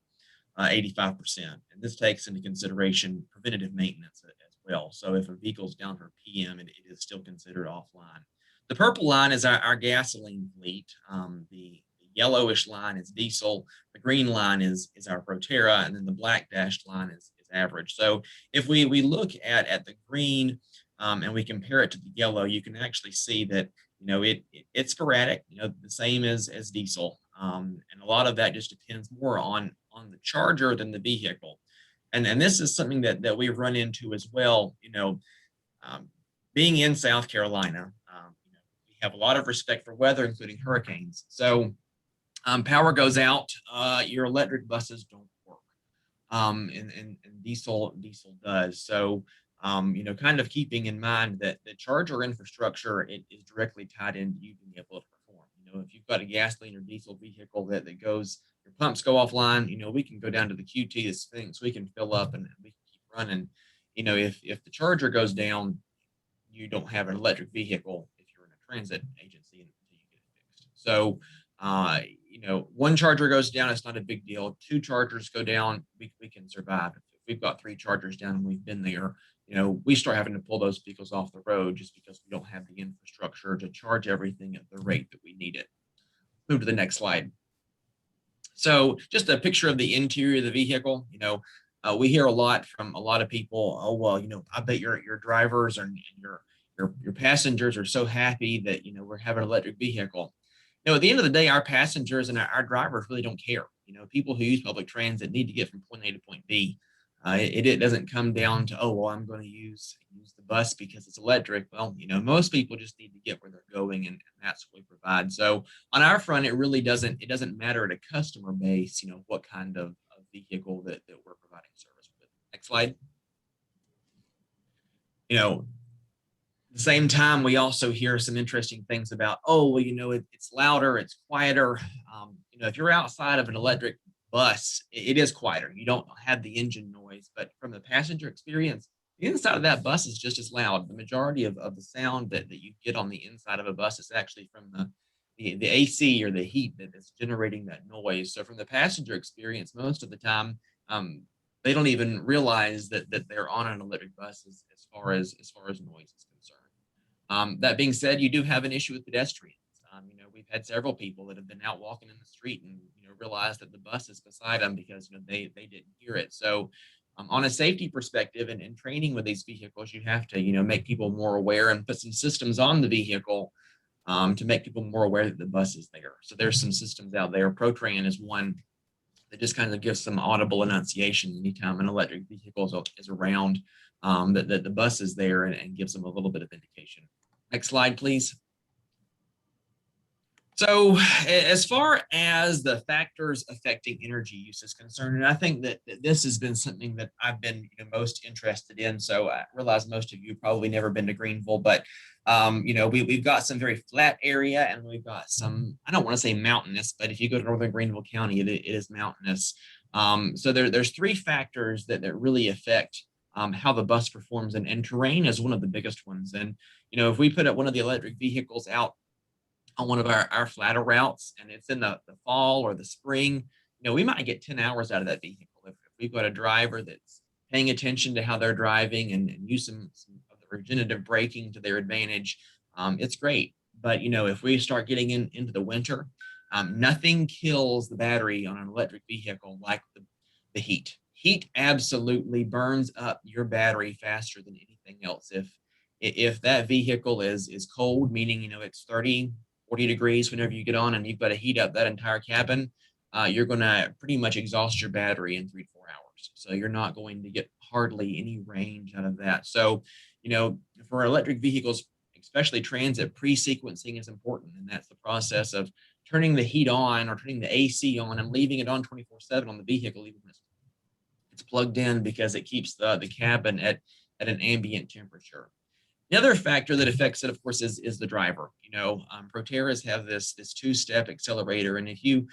85%. And this takes into consideration preventative maintenance as well. So if a vehicle's down for PM, it is still considered offline. The purple line is our gasoline fleet. The yellowish line is diesel. The green line is our Proterra, and then the black dashed line is average. So if we look at the green and we compare it to the yellow, you can actually see that it's sporadic, the same as diesel. And a lot of that just depends more on the charger than the vehicle. And this is something that we've run into as well. Being in South Carolina, we have a lot of respect for weather, including hurricanes. So power goes out, your electric buses don't work, and diesel does. So kind of keeping in mind that the charger infrastructure is directly tied into you being able to perform. If you've got a gasoline or diesel vehicle that goes, your pumps go offline, we can go down to the QT, the Sphinx, we can fill up and we can keep running. If the charger goes down, you don't have an electric vehicle if you're in a transit agency until you get it fixed. So, one charger goes down, it's not a big deal. 2 chargers go down, we can survive. If we've got 3 chargers down and we've been there, we start having to pull those vehicles off the road just because we don't have the infrastructure to charge everything at the rate that we need it. Move to the next slide. So just a picture of the interior of the vehicle. We hear a lot from a lot of people. Oh, well, I bet your drivers and your passengers are so happy that, we're having an electric vehicle. At the end of the day, our passengers and our drivers really don't care. People who use public transit need to get from point A to point B. It doesn't come down to, oh, well, I'm going to use the bus because it's electric. Well, most people just need to get where they're going, and that's what we provide. So on our front, it really doesn't matter at a customer base, what kind of vehicle that we're providing service with. Next slide. At the same time, we also hear some interesting things about, oh, well, it's louder, it's quieter. If you're outside of an electric bus, it is quieter. You don't have the engine noise, but from the passenger experience, the inside of that bus is just as loud. The majority of the sound that you get on the inside of a bus is actually from the AC or the heat that is generating that noise. So from the passenger experience, most of the time, they don't even realize that they're on an electric bus as far as noise is concerned. That being said, you do have an issue with pedestrians. We've had several people that have been out walking in the street and realized that the bus is beside them because they didn't hear it. So on a safety perspective and training with these vehicles, you have to make people more aware and put some systems on the vehicle to make people more aware that the bus is there. So there's some systems out there. Protran is one that just kind of gives some audible enunciation anytime an electric vehicle is around, that the bus is there and gives them a little bit of indication. Next slide, please. So as far as the factors affecting energy use is concerned, and I think that this has been something that I've been most interested in. So I realize most of you probably never been to Greenville, but we've got some very flat area and we've got some, I don't want to say mountainous, but if you go to northern Greenville County, it is mountainous. So there's 3 factors that really affect how the bus performs, and terrain is one of the biggest ones. And if we put one of the electric vehicles out on one of our flatter routes and it's in the fall or the spring, we might get 10 hours out of that vehicle. If we've got a driver that's paying attention to how they're driving and use some of the regenerative braking to their advantage, it's great. But, if we start getting into the winter, nothing kills the battery on an electric vehicle like the heat. Heat absolutely burns up your battery faster than anything else. If that vehicle is cold, meaning, it's 30, 40 degrees whenever you get on and you've got to heat up that entire cabin, you're going to pretty much exhaust your battery in 3 to 4 hours. So you're not going to get hardly any range out of that. So, for electric vehicles, especially transit, pre-sequencing is important. And that's the process of turning the heat on or turning the AC on and leaving it on 24/7 on the vehicle, even when it's plugged in, because it keeps the cabin at an ambient temperature. The other factor that affects it, of course, is the driver. Proteras have this two-step accelerator, and if you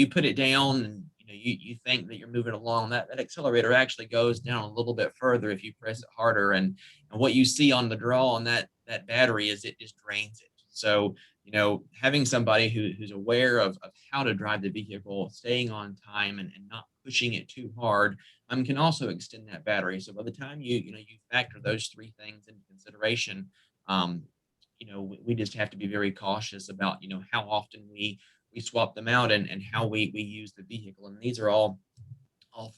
put it down and you think that you're moving along, that accelerator actually goes down a little bit further if you press it harder. And what you see on the draw on that battery is it just drains it. So having somebody who's aware of how to drive the vehicle, staying on time and not pushing it too hard, can also extend that battery. So by the time you factor those three things into consideration, we just have to be very cautious about how often we swap them out and how we use the vehicle. And these are all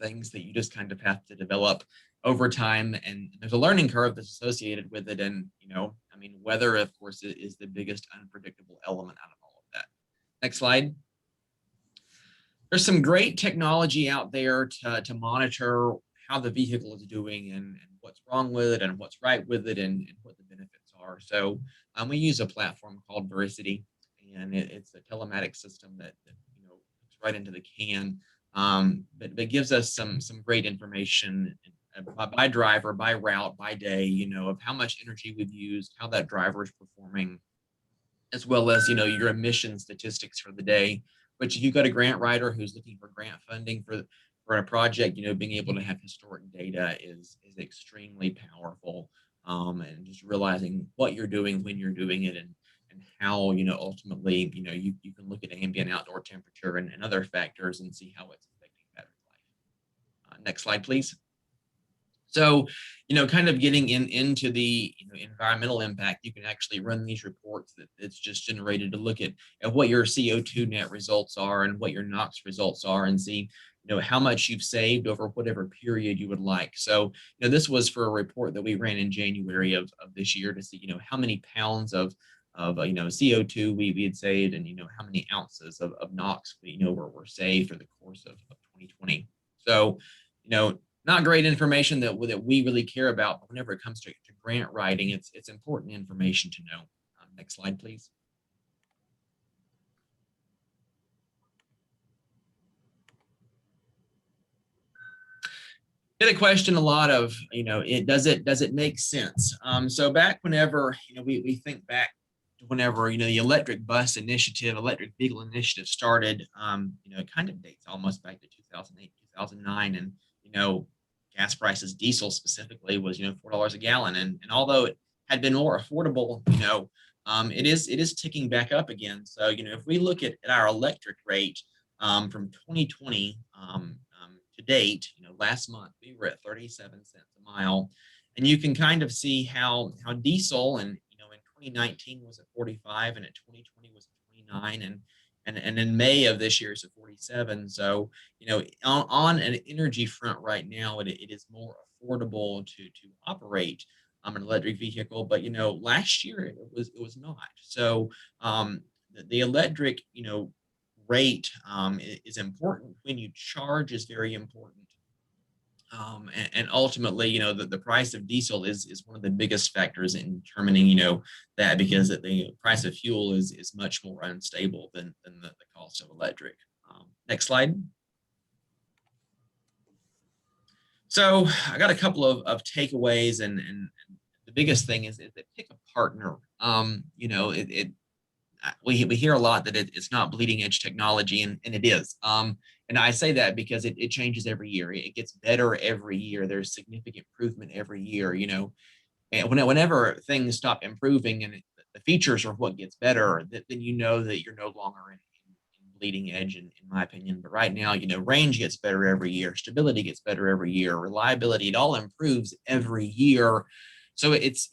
things that you just kind of have to develop over time. And there's a learning curve that's associated with it. And weather, of course, is the biggest unpredictable element out of all of that. Next slide. There's some great technology out there to monitor how the vehicle is doing and what's wrong with it and what's right with it and what the benefits are. So we use a platform called Vericity, and it's a telematics system that hooks right into the can, but gives us some great information by driver, by route, by day, of how much energy we've used, how that driver is performing, as well as your emission statistics for the day. But if you got a grant writer who's looking for grant funding for a project, being able to have historic data is extremely powerful. And just realizing what you're doing, when you're doing it, and how, ultimately, you can look at ambient outdoor temperature and other factors and see how it's affecting battery life. Next slide, please. So, kind of getting into the environmental impact, you can actually run these reports that it's just generated to look at what your CO2 net results are and what your NOx results are, and see how much you've saved over whatever period you would like. So this was for a report that we ran in January of this year to see how many pounds of CO2 we had saved, and how many ounces of NOx were saved for the course of 2020. So not great information that we really care about, but whenever it comes to grant writing, it's important information to know. Next slide, please. Get a question a lot of, does it make sense? So back whenever, we think back to whenever, the electric bus initiative, electric vehicle initiative started, it kind of dates almost back to 2008, 2009. And, gas prices, diesel specifically, was, $4 a gallon. And although it had been more affordable, it is ticking back up again. So, if we look at our electric rate from 2020, to date, last month we were at 37 cents a mile, and you can kind of see how diesel in 2019 was at 45, and at 2020 was at 29, and in May of this year is at 47. So on an energy front right now, it is more affordable to operate an electric vehicle, but last year it was not. So the electric rate is important. When you charge is very important. And ultimately, the price of diesel is one of the biggest factors in determining, that, because the price of fuel is much more unstable than the cost of electric. Next slide. So I got a couple of takeaways, and the biggest thing is that pick a partner. We hear a lot that it's not bleeding edge technology, and it is. And I say that because it changes every year. It gets better every year. There's significant improvement every year, and whenever things stop improving and the features are what gets better, then that you're no longer in bleeding edge, in my opinion. But right now, range gets better every year. Stability gets better every year. Reliability, it all improves every year. So it's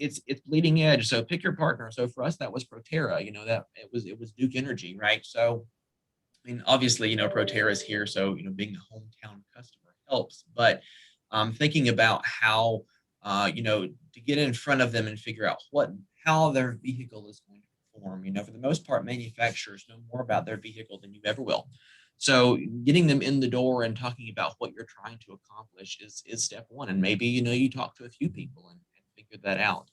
bleeding edge. So pick your partner. So for us, that was Proterra. That it was Duke Energy, right? So obviously, Proterra is here, so being a hometown customer helps. But thinking about how to get in front of them and figure out how their vehicle is going to perform. For the most part, manufacturers know more about their vehicle than you ever will. So getting them in the door and talking about what you're trying to accomplish is step one. And maybe you talk to a few people and figure that out.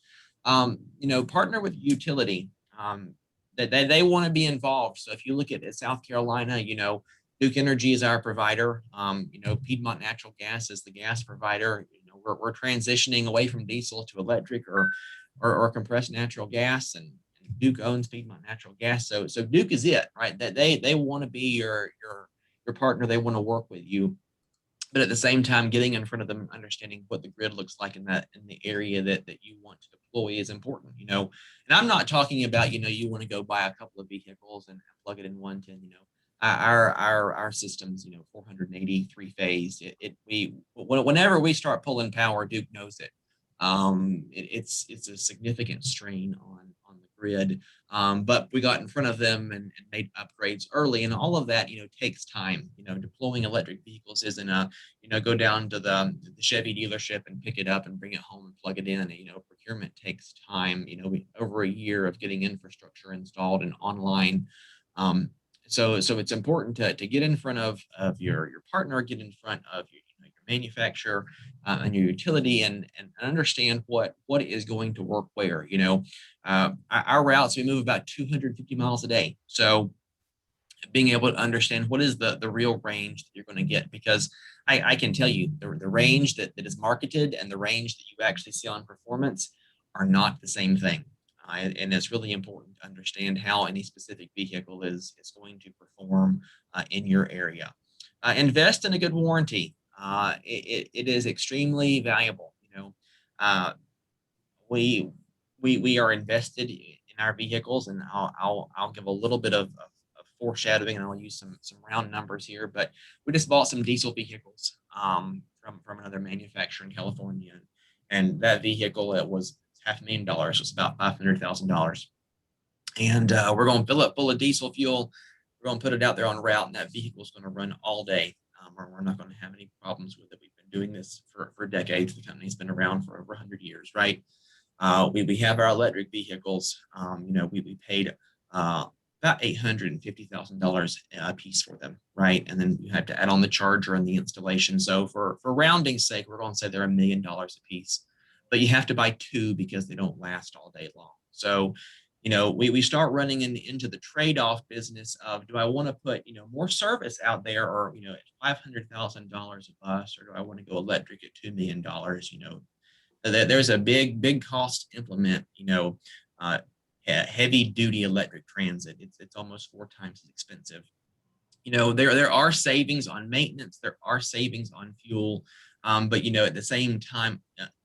Partner with utility. That they want to be involved. So if you look at South Carolina, Duke Energy is our provider. Piedmont Natural Gas is the gas provider. We're transitioning away from diesel to electric, or or compressed natural gas, and Duke owns Piedmont Natural Gas. So Duke is it, right? That they want to be your partner. They want to work with you. But at the same time, getting in front of them, understanding what the grid looks like in the area that you want to deploy is important, And I'm not talking about, you want to go buy a couple of vehicles and plug it in 110, our systems, 483 phase. Whenever we start pulling power, Duke knows it. It's a significant strain on the grid. But we got in front of them and made upgrades early, and all of that, takes time. Deploying electric vehicles isn't go down to the Chevy dealership and pick it up and bring it home and plug it in. Procurement takes time, over a year of getting infrastructure installed and online. So it's important to get in front of your partner, get in front of your manufacturer and your utility, and understand what is going to work where. Our routes, we move about 250 miles a day. So being able to understand what is the real range that you're going to get, because I can tell you the range that is marketed and the range that you actually see on performance are not the same thing. And it's really important to understand how any specific vehicle is going to perform in your area. Invest in a good warranty. It is extremely valuable. We are invested in our vehicles, and I'll give a little bit of foreshadowing, and I'll use some round numbers here. But we just bought some diesel vehicles from another manufacturer in California, and that vehicle, it was $500,000. It was about $500,000, and we're going to fill it full of diesel fuel. We're going to put it out there on route, and that vehicle is going to run all day. We're not going to have any problems with it. We've been doing this for decades. The company's been around for over 100 years, right? We have our electric vehicles. We paid about $850,000 a piece for them, right? And then you have to add on the charger and the installation. So for rounding's sake, we're going to say they're $1 million a piece, but you have to buy two because they don't last all day long. So we start running into the trade-off business of, do I want to put, more service out there, or, at $500,000 a bus, or do I want to go electric at $2 million? There's a big cost to implement, heavy duty electric transit. It's almost 4 times as expensive. There are savings on maintenance. There are savings on fuel. But, at the same time,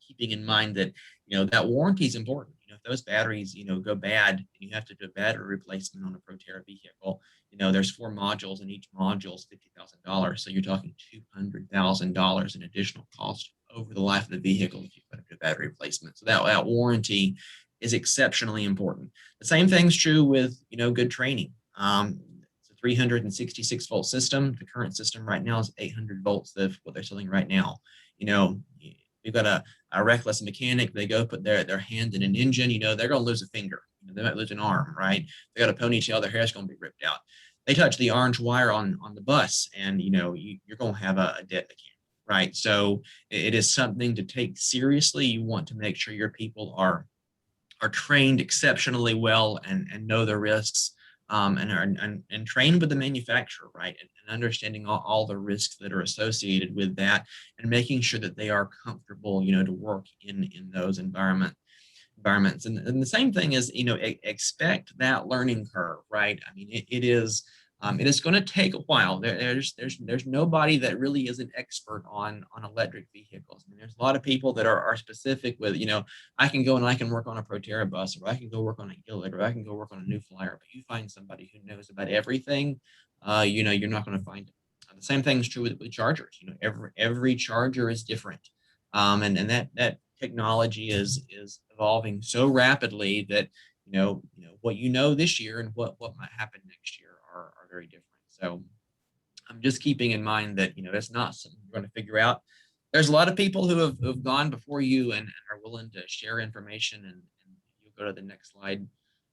keeping in mind that, that warranty is important. If those batteries, go bad, and you have to do a battery replacement on a Proterra vehicle, there's 4 modules, and each module is $50,000. So you're talking $200,000 in additional cost over the life of the vehicle if you put up a battery replacement. So that warranty is exceptionally important. The same thing's true with, good training. It's a 366 volt system. The current system right now is 800 volts. What they're selling right now. We've got a reckless mechanic. They go put their hand in an engine, they're going to lose a finger. They might lose an arm, right? They got a ponytail, their hair's going to be ripped out. They touch the orange wire on the bus, and you're going to have a dead mechanic, right? So it is something to take seriously. You want to make sure your people are trained exceptionally well and know the risks, and trained with the manufacturer, right? And understanding all the risks that are associated with that, and making sure that they are comfortable, to work in those environments. And the same thing is, expect that learning curve, right? I mean, it is going to take a while. There's nobody that really is an expert on electric vehicles. I mean, there's a lot of people that are specific with, I can go and I can work on a Proterra bus, or I can go work on a Gillette, or I can go work on a New Flyer. But you find somebody who knows about everything, you're not going to find it. The same thing is true with chargers. Every charger is different, and that technology is evolving so rapidly that what this year and what might happen next year are very different. So I'm just keeping in mind that that's not something you're going to figure out. There's a lot of people who have gone before you and are willing to share information, and you'll go to the next slide.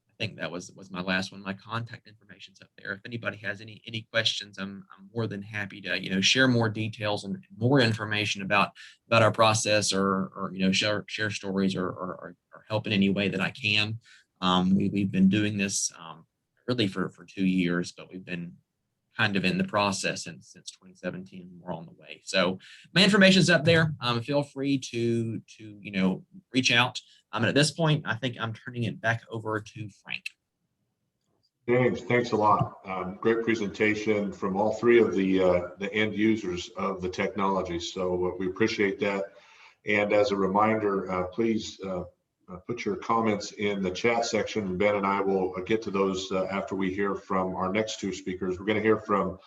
I think that was my last one. My contact information's up there. If anybody has any questions, I'm more than happy to share more details and more information about our process, or share stories, or help in any way that I can. We've been doing this really for 2 years, but we've been kind of in the process since 2017. We're on the way. So my information's up there. Feel free to reach out. And at this point, I think I'm turning it back over to Frank.
James, thanks a lot. Great presentation from all three of the end users of the technology. So we appreciate that. And as a reminder, please put your comments in the chat section. Ben and I will get to those after we hear from our next two speakers. We're going to hear from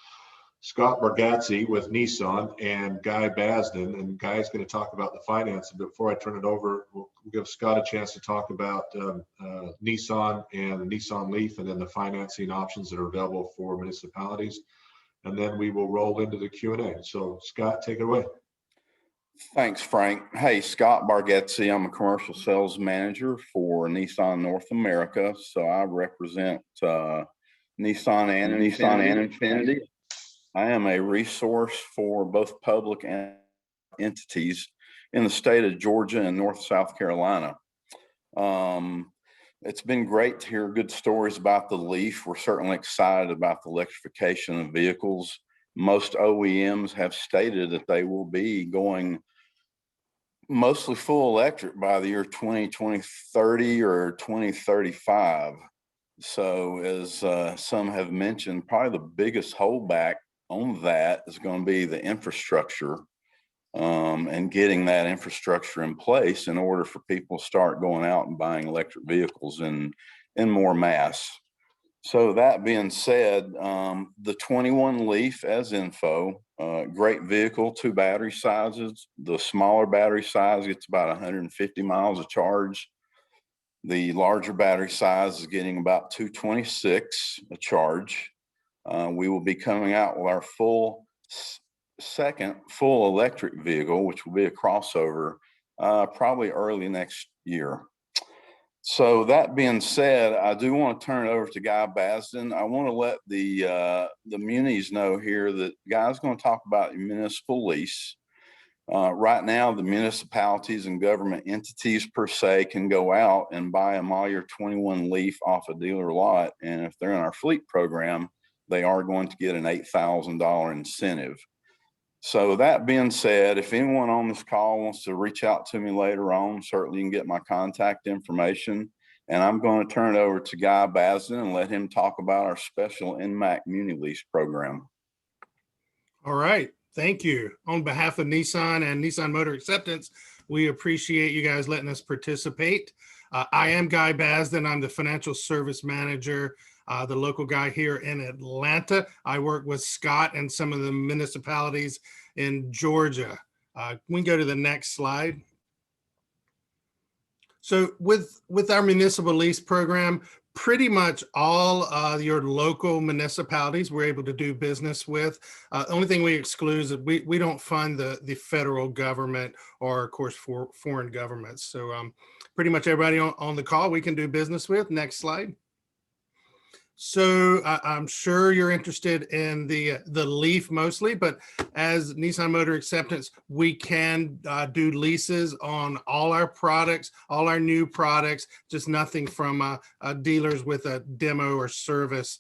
Scott Bargatze with Nissan and Guy Basden. And Guy's going to talk about the financing. But before I turn it over, we'll give Scott a chance to talk about Nissan and Nissan Leaf, and then the financing options that are available for municipalities. And then we will roll into the Q&A. So Scott, take it away.
Thanks, Frank. Hey, Scott Bargatze. I'm a commercial sales manager for Nissan North America. So I represent Nissan and Infiniti. I am a resource for both public and entities in the state of Georgia and North South Carolina. It's been great to hear good stories about the Leaf. We're certainly excited about the electrification of vehicles. Most OEMs have stated that they will be going mostly full electric by the year 2030 or 2035. So as some have mentioned, probably the biggest holdback on that is going to be the infrastructure and getting that infrastructure in place in order for people to start going out and buying electric vehicles in more mass. So that being said, the 21 Leaf as info, great vehicle, 2 battery sizes. The smaller battery size gets about 150 miles of charge. The larger battery size is getting about 226 a charge. We will be coming out with our second full electric vehicle, which will be a crossover, probably early next year. So that being said, I do want to turn it over to Guy Basden. I want to let the munis know here that Guy's going to talk about municipal lease. Right now, the municipalities and government entities per se can go out and buy a model year 21 Leaf off a dealer lot. And if they're in our fleet program, they are going to get an $8,000 incentive. So that being said, if anyone on this call wants to reach out to me later on, certainly you can get my contact information. And I'm going to turn it over to Guy Basden and let him talk about our special NMAC Muni Lease program.
All right. Thank you. On behalf of Nissan and Nissan Motor Acceptance, we appreciate you guys letting us participate. I am Guy Basden. I'm the financial service manager, the local guy here in Atlanta. I work with Scott and some of the municipalities in Georgia. We can go to the next slide. So with our municipal lease program, pretty much all your local municipalities we're able to do business with. The only thing we exclude is we don't fund the federal government or, of course, for foreign governments. So pretty much everybody on the call we can do business with. Next slide. So I'm sure you're interested in the Leaf mostly, but as Nissan Motor Acceptance, we can do leases on all our products, all our new products, just nothing from dealers with a demo or service.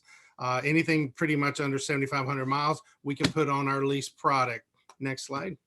Anything pretty much under 7,500 miles, we can put on our lease product. Next slide.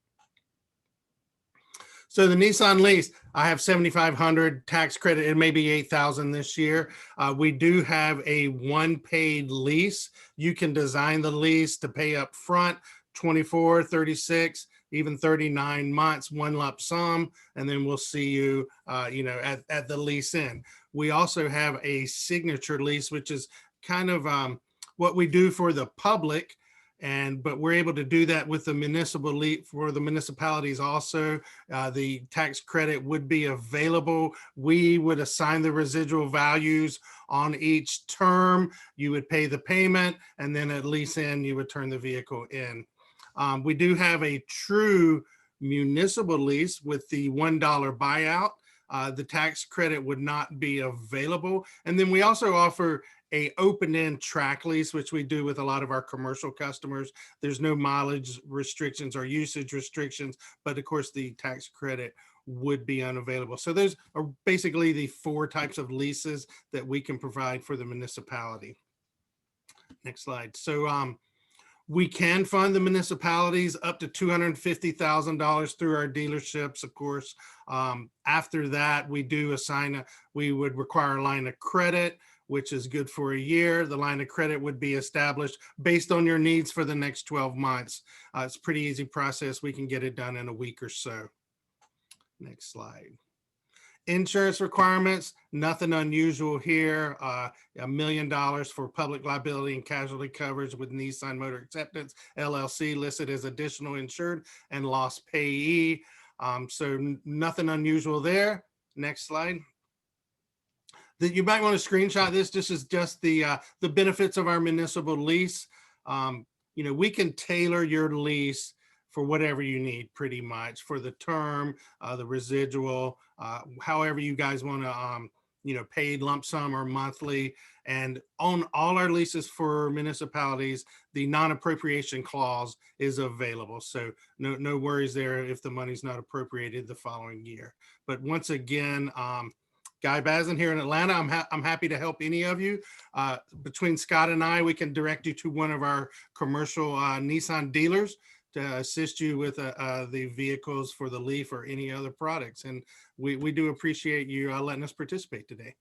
So the Nissan lease, I have 7,500 tax credit. It may be 8,000 this year. We do have a one paid lease. You can design the lease to pay up front, 24, 36, even 39 months, one lump sum, and then we'll see you, at the lease end. We also have a signature lease, which is kind of what we do for the public. But we're able to do that with the municipal lease for the municipalities also. The tax credit would be available. We would assign the residual values on each term. You would pay the payment, and then at lease end, you would turn the vehicle in. We do have a true municipal lease with the $1 buyout. The tax credit would not be available. And then we also offer a open-end track lease, which we do with a lot of our commercial customers. There's no mileage restrictions or usage restrictions, but of course the tax credit would be unavailable. So those are basically the 4 types of leases that we can provide for the municipality. Next slide. So We can fund the municipalities up to $250,000 through our dealerships, of course. After that, we would require a line of credit, which is good for a year. The line of credit would be established based on your needs for the next 12 months. It's a pretty easy process. We can get it done in a week or so. Next slide. Insurance requirements, nothing unusual here. $1 million for public liability and casualty coverage with Nissan Motor Acceptance LLC listed as additional insured and loss payee. So nothing unusual there. Next slide. You might want to screenshot this. This is just the benefits of our municipal lease. We can tailor your lease for whatever you need, pretty much, for the term, the residual, however you guys want to, paid lump sum or monthly. And on all our leases for municipalities, the non-appropriation clause is available. So no worries there if the money's not appropriated the following year. But once again, Guy Bazin here in Atlanta, I'm happy to help any of you. Between Scott and I, we can direct you to one of our commercial Nissan dealers to assist you with the vehicles for the Leaf or any other products. And we do appreciate you letting us participate today.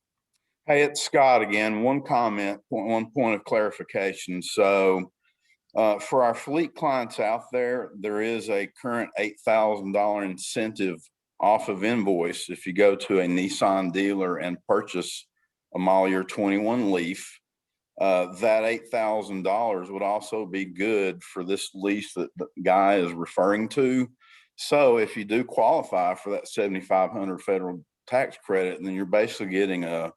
Hey, it's Scott again. One comment, one point of clarification. So for our fleet clients out there, there is a current $8,000 incentive off of invoice if you go to a Nissan dealer and purchase a model year 21 Leaf. That $8,000 would also be good for this lease that the guy is referring to. So if you do qualify for that $7,500 federal tax credit, then you're basically getting a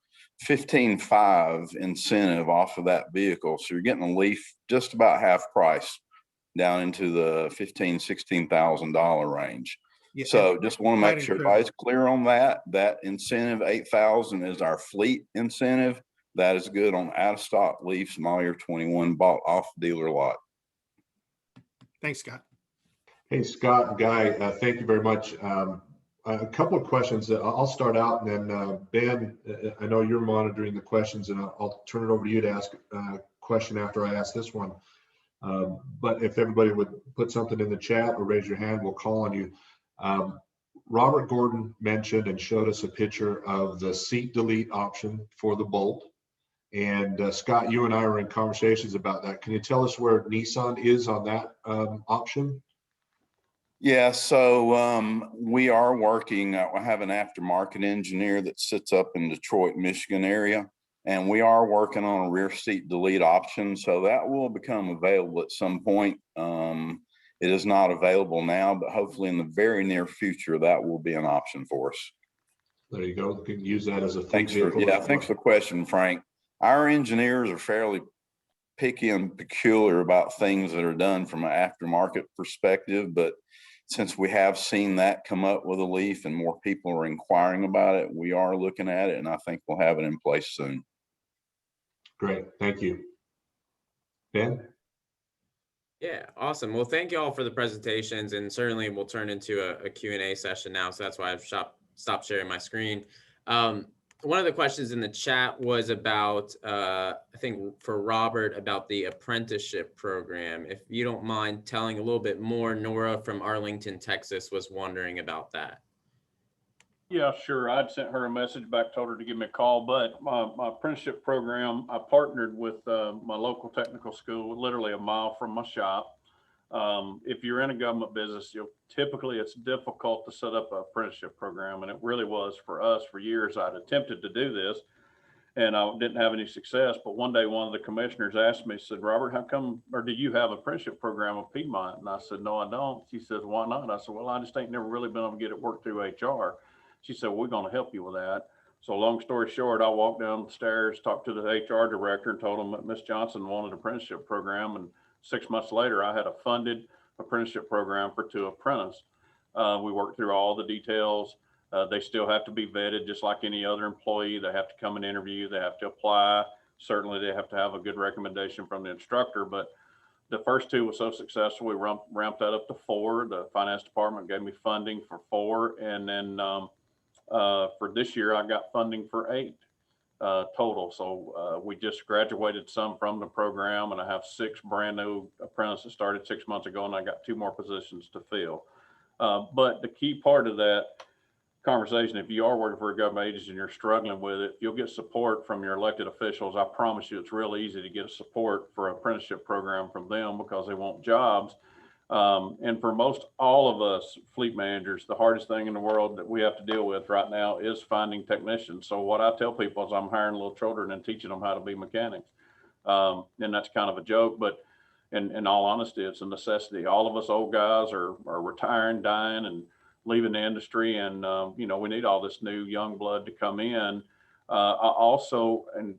$15,500 incentive off of that vehicle. So you're getting a Leaf just about half price down into the $15,000, $16,000 range. Yeah, so just want to make sure everybody's clear on that. That incentive, $8,000, is our fleet incentive. That is good on out of stock Leafs model year 21 bought off dealer lot.
Thanks, Scott.
Hey, Scott and Guy, thank you very much. A couple of questions. I'll start out, and then Ben, I know you're monitoring the questions, and I'll turn it over to you to ask a question after I ask this one. But if everybody would put something in the chat or raise your hand, we'll call on you. Robert Gordon mentioned and showed us a picture of the seat delete option for the Bolt. And Scott, you and I were in conversations about that. Can you tell us where Nissan is on that option?
Yeah, so we are working. I have an aftermarket engineer that sits up in Detroit, Michigan area, and we are working on a rear seat delete option. So that will become available at some point. It is not available now, but hopefully in the very near future, that will be an option for us.
There you go. You can use that as a
thanks for the question, Frank. Our engineers are fairly picky and peculiar about things that are done from an aftermarket perspective, but since we have seen that come up with a Leaf and more people are inquiring about it, we are looking at it, and I think we'll have it in place soon.
Great, thank you. Ben?
Yeah, awesome. Well, thank you all for the presentations, and certainly we'll turn into a Q&A session now, so that's why I've stopped sharing my screen. One of the questions in the chat was about, I think for Robert, about the apprenticeship program. If you don't mind telling a little bit more, Nora from Arlington, Texas was wondering about that.
Yeah, sure. I'd sent her a message back, told her to give me a call, but my apprenticeship program, I partnered with my local technical school, literally a mile from my shop. If you're in a government business, typically it's difficult to set up an apprenticeship program, and it really was for us. For years, I'd attempted to do this, and I didn't have any success. But one day, one of the commissioners asked me, said, "Robert, how come, or do you have an apprenticeship program with Piedmont?" And I said, "No, I don't." She says, "Why not?" I said, "Well, I just ain't never really been able to get it worked through HR." She said, "We're going to help you with that." So long story short, I walked down the stairs, talked to the HR director, and told him that Miss Johnson wanted an apprenticeship program. And 6 months later, I had a funded apprenticeship program for 2 apprentices. We worked through all the details. They still have to be vetted just like any other employee. They have to come and interview. They have to apply. Certainly, they have to have a good recommendation from the instructor. But the first 2 were so successful, we ramped that up to 4. The finance department gave me funding for 4. And then for this year, I got funding for 8. total. So we just graduated some from the program, and I have 6 brand new apprentices that started 6 months ago, and I got 2 more positions to fill. But the key part of that conversation, if you are working for a government agency and you're struggling with it, you'll get support from your elected officials. I promise you, it's real easy to get support for an apprenticeship program from them because they want jobs. And for most all of us fleet managers, the hardest thing in the world that we have to deal with right now is finding technicians. So what I tell people is I'm hiring little children and teaching them how to be mechanics. And that's kind of a joke, but in all honesty, it's a necessity. All of us old guys are retiring, dying, and leaving the industry, and you know, we need all this new young blood to come in. I also, and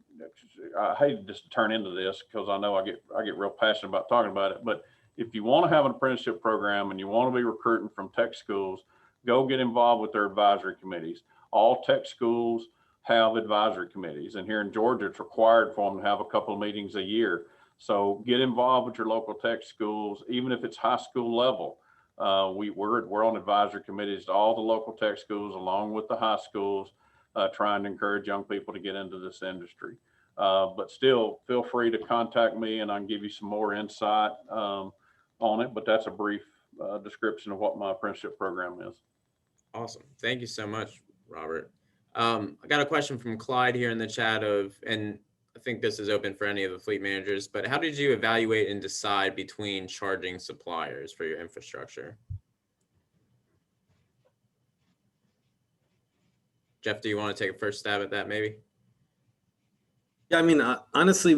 I hate just to turn into this because I know I get real passionate about talking about it, but if you want to have an apprenticeship program and you want to be recruiting from tech schools, go get involved with their advisory committees. All tech schools have advisory committees, and here in Georgia, it's required for them to have a couple of meetings a year. So get involved with your local tech schools, even if it's high school level. We're on advisory committees to all the local tech schools, along with the high schools, trying to encourage young people to get into this industry. But still, feel free to contact me, and I can give you some more insight on it. But that's a brief description of what my apprenticeship program is.
Awesome. Thank you so much, Robert. I got a question from Clyde here in the chat and I think this is open for any of the fleet managers, but how did you evaluate and decide between charging suppliers for your infrastructure? Jeff, do you want to take a first stab at that maybe?
Yeah, I mean, honestly,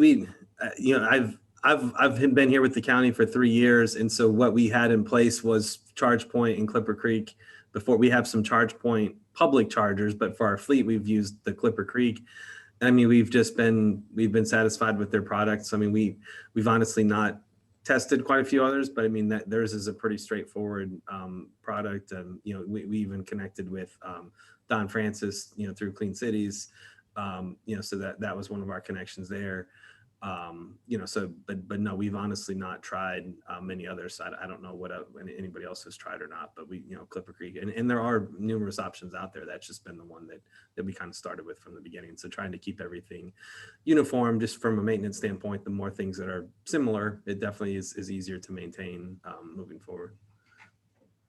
you know, I've been here with the county for 3 years. And so what we had in place was ChargePoint and Clipper Creek. Before, we have some ChargePoint public chargers, but for our fleet, we've used the Clipper Creek. I mean, we've been satisfied with their products. I mean, we've honestly not tested quite a few others, but I mean, that theirs is a pretty straightforward product. And, you know, we even connected with Don Francis, you know, through Clean Cities, you know, so that was one of our connections there. You know, so, but no, we've honestly not tried many others. I don't know what anybody else has tried or not, but we, you know, Clipper Creek, and there are numerous options out there. That's just been the one that we kind of started with from the beginning. So trying to keep everything uniform, just from a maintenance standpoint, the more things that are similar, it definitely is easier to maintain moving forward.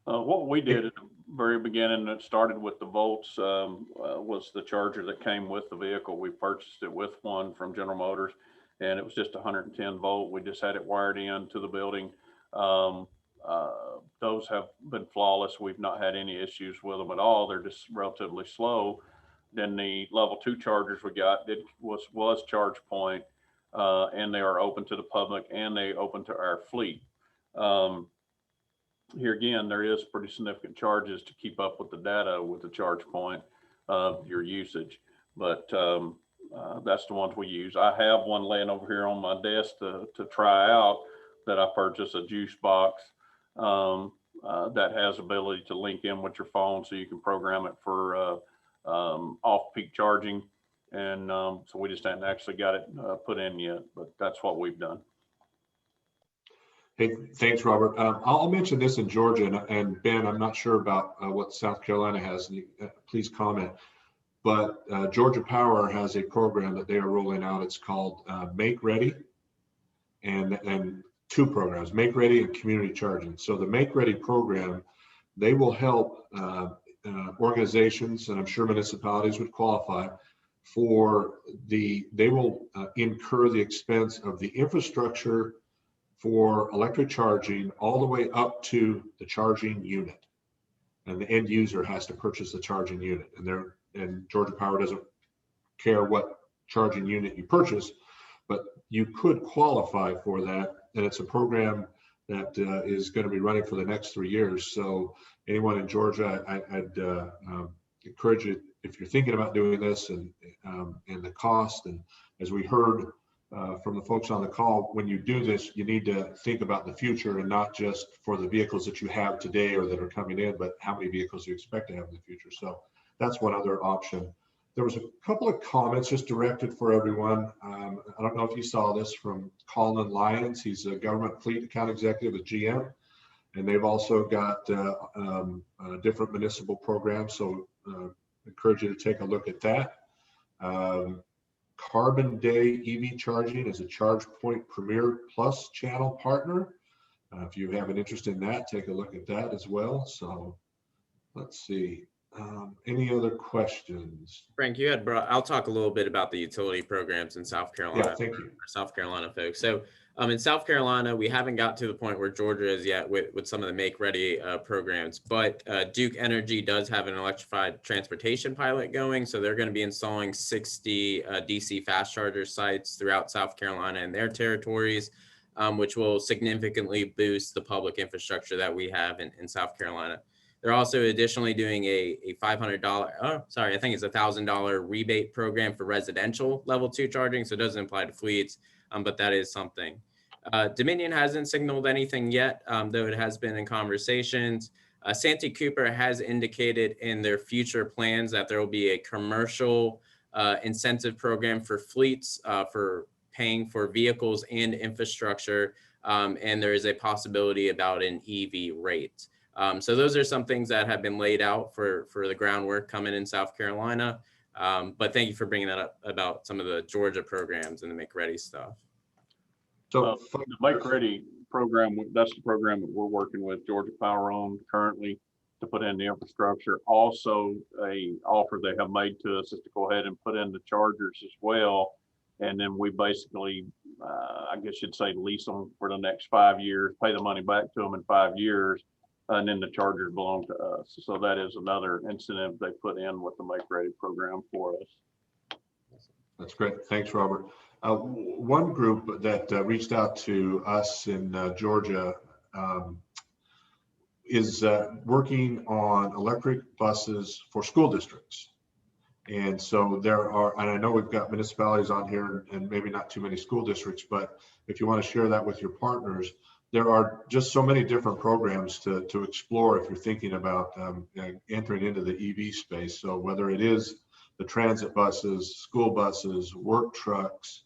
What we did at the very beginning, it started with the Volts, was the charger that came with the vehicle. We purchased it with one from General Motors, and it was just 110 volt. We just had it wired in to the building. Those have been flawless. We've not had any issues with them at all. They're just relatively slow. Then the level 2 chargers we got was ChargePoint, and they are open to the public, and they open to our fleet. Here again, there is pretty significant charges to keep up with the data with the ChargePoint of your usage, but that's the ones we use. I have one laying over here on my desk to try out that I purchased, a juice box that has ability to link in with your phone, so you can program it for off-peak charging. And so we just haven't actually got it put in yet, but that's what we've done.
Hey, thanks, Robert. I'll mention this in Georgia, and Ben, I'm not sure about what South Carolina has. Please comment. But Georgia Power has a program that they are rolling out. It's called Make Ready, and 2 programs, Make Ready and Community Charging. So the Make Ready program, they will help organizations, and I'm sure municipalities would qualify for they will incur the expense of the infrastructure for electric charging all the way up to the charging unit, and the end user has to purchase the charging unit. And Georgia Power doesn't care what charging unit you purchase, but you could qualify for that. And it's a program that is going to be running for the next 3 years. So anyone in Georgia, I'd encourage you, if you're thinking about doing this, and the cost, and as we heard from the folks on the call, when you do this, you need to think about the future, and not just for the vehicles that you have today or that are coming in, but how many vehicles you expect to have in the future. So that's one other option. There was a couple of comments just directed for everyone. I don't know if you saw this from Colin Lyons. He's a government fleet account executive at GM, and they've also got different municipal programs. So encourage you to take a look at that. Carbon Day EV Charging is a ChargePoint Premier Plus channel partner. If you have an interest in that, take a look at that as well. So let's see. Any other questions?
Frank, you had brought, I'll talk a little bit about the utility programs in South Carolina.
Yeah, thank you.
For South Carolina folks. So in South Carolina, we haven't got to the point where Georgia is yet with some of the Make Ready programs, but Duke Energy does have an electrified transportation pilot going. So they're going to be installing 60 DC fast charger sites throughout South Carolina and their territories, which will significantly boost the public infrastructure that we have in South Carolina. They're also additionally doing a $500, I think it's $1,000 rebate program for residential level 2 charging. So it doesn't apply to fleets, but that is something. Dominion hasn't signaled anything yet, though it has been in conversations. Santee Cooper has indicated in their future plans that there will be a commercial incentive program for fleets for paying for vehicles and infrastructure. And there is a possibility about an EV rate. So those are some things that have been laid out for the groundwork coming in South Carolina. But thank you for bringing that up about some of the Georgia programs and the Make Ready stuff.
So
the Make Ready program, that's the program that we're working with Georgia Power on currently to put in the infrastructure. Also, a offer they have made to us is to go ahead and put in the chargers as well. And then we basically, I guess you'd say, lease them for the next 5 years, pay the money back to them in 5 years. And then the chargers belong to us. So that is another incentive they put in with the Make Ready program for us.
that's great. Thanks, Robert. One group that reached out to us in Georgia is working on electric buses for school districts. And so there are, and I know we've got municipalities on here and maybe not too many school districts, but if you want to share that with your partners, there are just so many different programs to explore if you're thinking about entering into the EV space. So whether it is the transit buses, school buses, work trucks,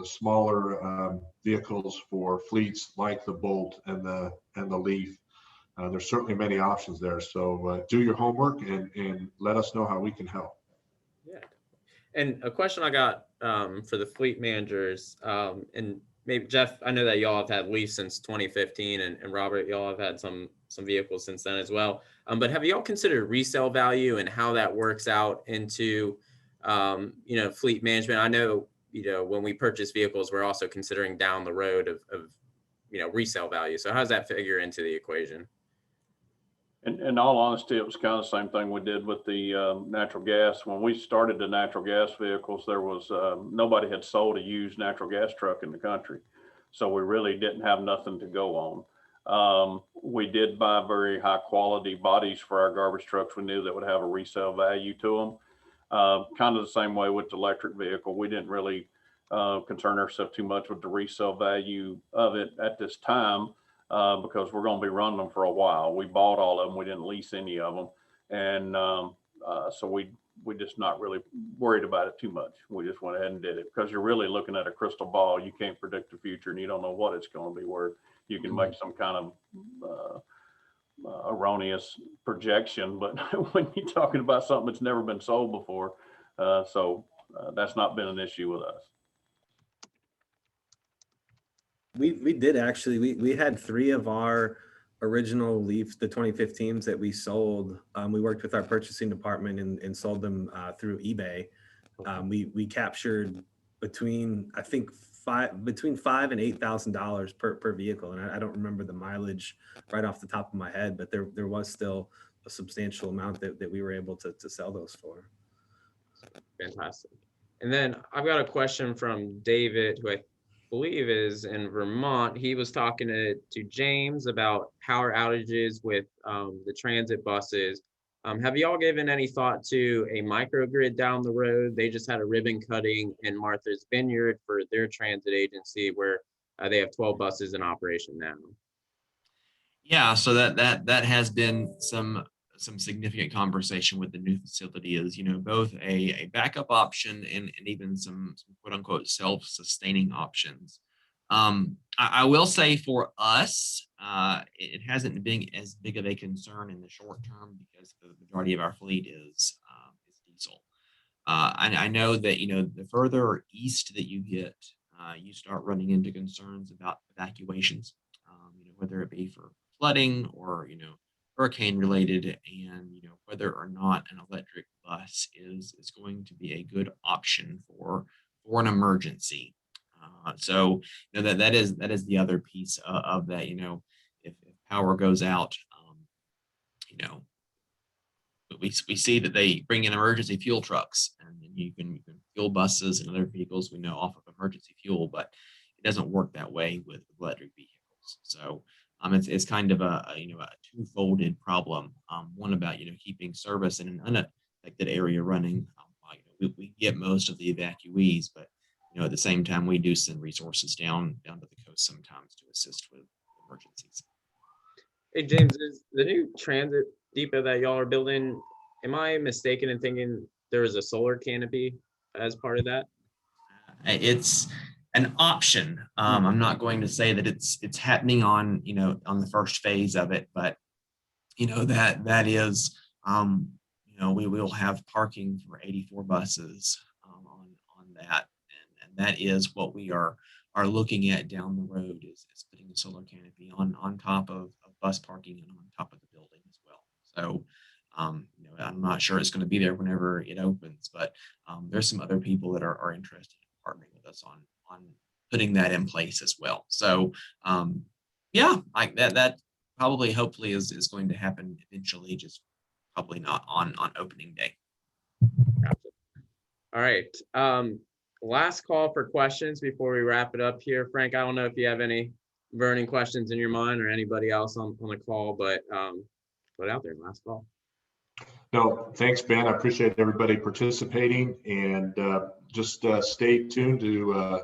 smaller vehicles for fleets like the Bolt and the Leaf, there's certainly many options there. So do your homework and let us know how we can help.
Yeah. And a question I got for the fleet managers, and maybe Jeff, I know that y'all have had Leaf since 2015, and Robert, y'all have had some vehicles since then as well. But have y'all considered resale value and how that works out into, fleet management? I know, when we purchase vehicles, we're also considering down the road of resale value. So how does that figure into the equation?
In all honesty, it was kind of the same thing we did with the natural gas. When we started the natural gas vehicles, there was nobody had sold a used natural gas truck in the country. So we really didn't have nothing to go on. We did buy very high quality bodies for our garbage trucks. We knew that would have a resale value to them. Kind of the same way with the electric vehicle. We didn't really concern ourselves too much with the resale value of it at this time. Because we're going to be running them for a while. We bought all of them. We didn't lease any of them. And so we just not really worried about it too much. We just went ahead and did it because you're really looking at a crystal ball. You can't predict the future and you don't know what it's going to be worth. You can make some kind of erroneous projection, but when you're talking about something that's never been sold before, that's not been an issue with us.
We did actually, we had 3 of our original Leafs, the 2015s that we sold. We worked with our purchasing department and sold them through eBay. We captured between $5,000 and $8,000 per vehicle. And I don't remember the mileage right off the top of my head, but there was still a substantial amount that we were able to sell those for.
Fantastic. And then I've got a question from David, who I believe is in Vermont. He was talking to James about power outages with the transit buses. Have y'all given any thought to a microgrid down the road? They just had a ribbon cutting in Martha's Vineyard for their transit agency where they have 12 buses in operation now.
Yeah, so that has been some significant conversation with the new facility is, both a backup option and even some quote unquote self-sustaining options. I will say for us, it hasn't been as big of a concern in the short term because the majority of our fleet is diesel. I know that, the further east that you get, you start running into concerns about evacuations, whether it be for flooding or, hurricane related, and, whether or not an electric bus is going to be a good option for an emergency. So, that is the other piece of that, if power goes out, you know, we see that they bring in emergency fuel trucks, and then you can fuel buses and other vehicles we know off of emergency fuel, but it doesn't work that way with electric vehicles. So it's kind of a two-folded problem. One about keeping service in an unaffected area running. We get most of the evacuees, but at the same time we do send resources down to the coast sometimes to assist with emergencies.
Hey, James, is the new transit depot that y'all are building, am I mistaken in thinking there was a solar canopy as part of that?
It's an option. I'm not going to say that it's happening on the first phase of it, but that is we will have parking for 84 buses on that, and that is what we are looking at down the road is putting a solar canopy on top of bus parking and on top of the building as well. So I'm not sure it's going to be there whenever it opens, but there's some other people that are interested in partnering with us on putting that in place as well. So yeah, like that probably hopefully is going to happen eventually, just probably not on opening day.
Gotcha. All right. Last call for questions before we wrap it up here. Frank, I don't know if you have any burning questions in your mind or anybody else on the call, but put it out there, last call.
No, thanks, Ben. I appreciate everybody participating, and just stay tuned to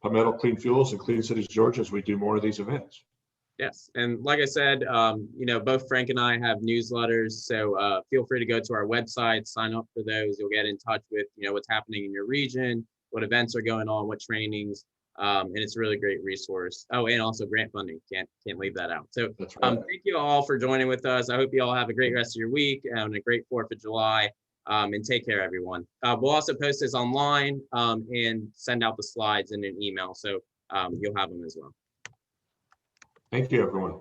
Palmetto Clean Fuels and Clean Cities, Georgia, as we do more of these events.
Yes, and like I said, both Frank and I have newsletters, so feel free to go to our website, sign up for those. You'll get in touch with what's happening in your region, what events are going on, what trainings, and it's a really great resource. Oh, and also grant funding, can't leave that out. So
That's right.
thank you all for joining with us. I hope you all have a great rest of your week and a great 4th of July, and take care, everyone. We'll also post this online and send out the slides in an email, so you'll have them as well.
Thank you, everyone.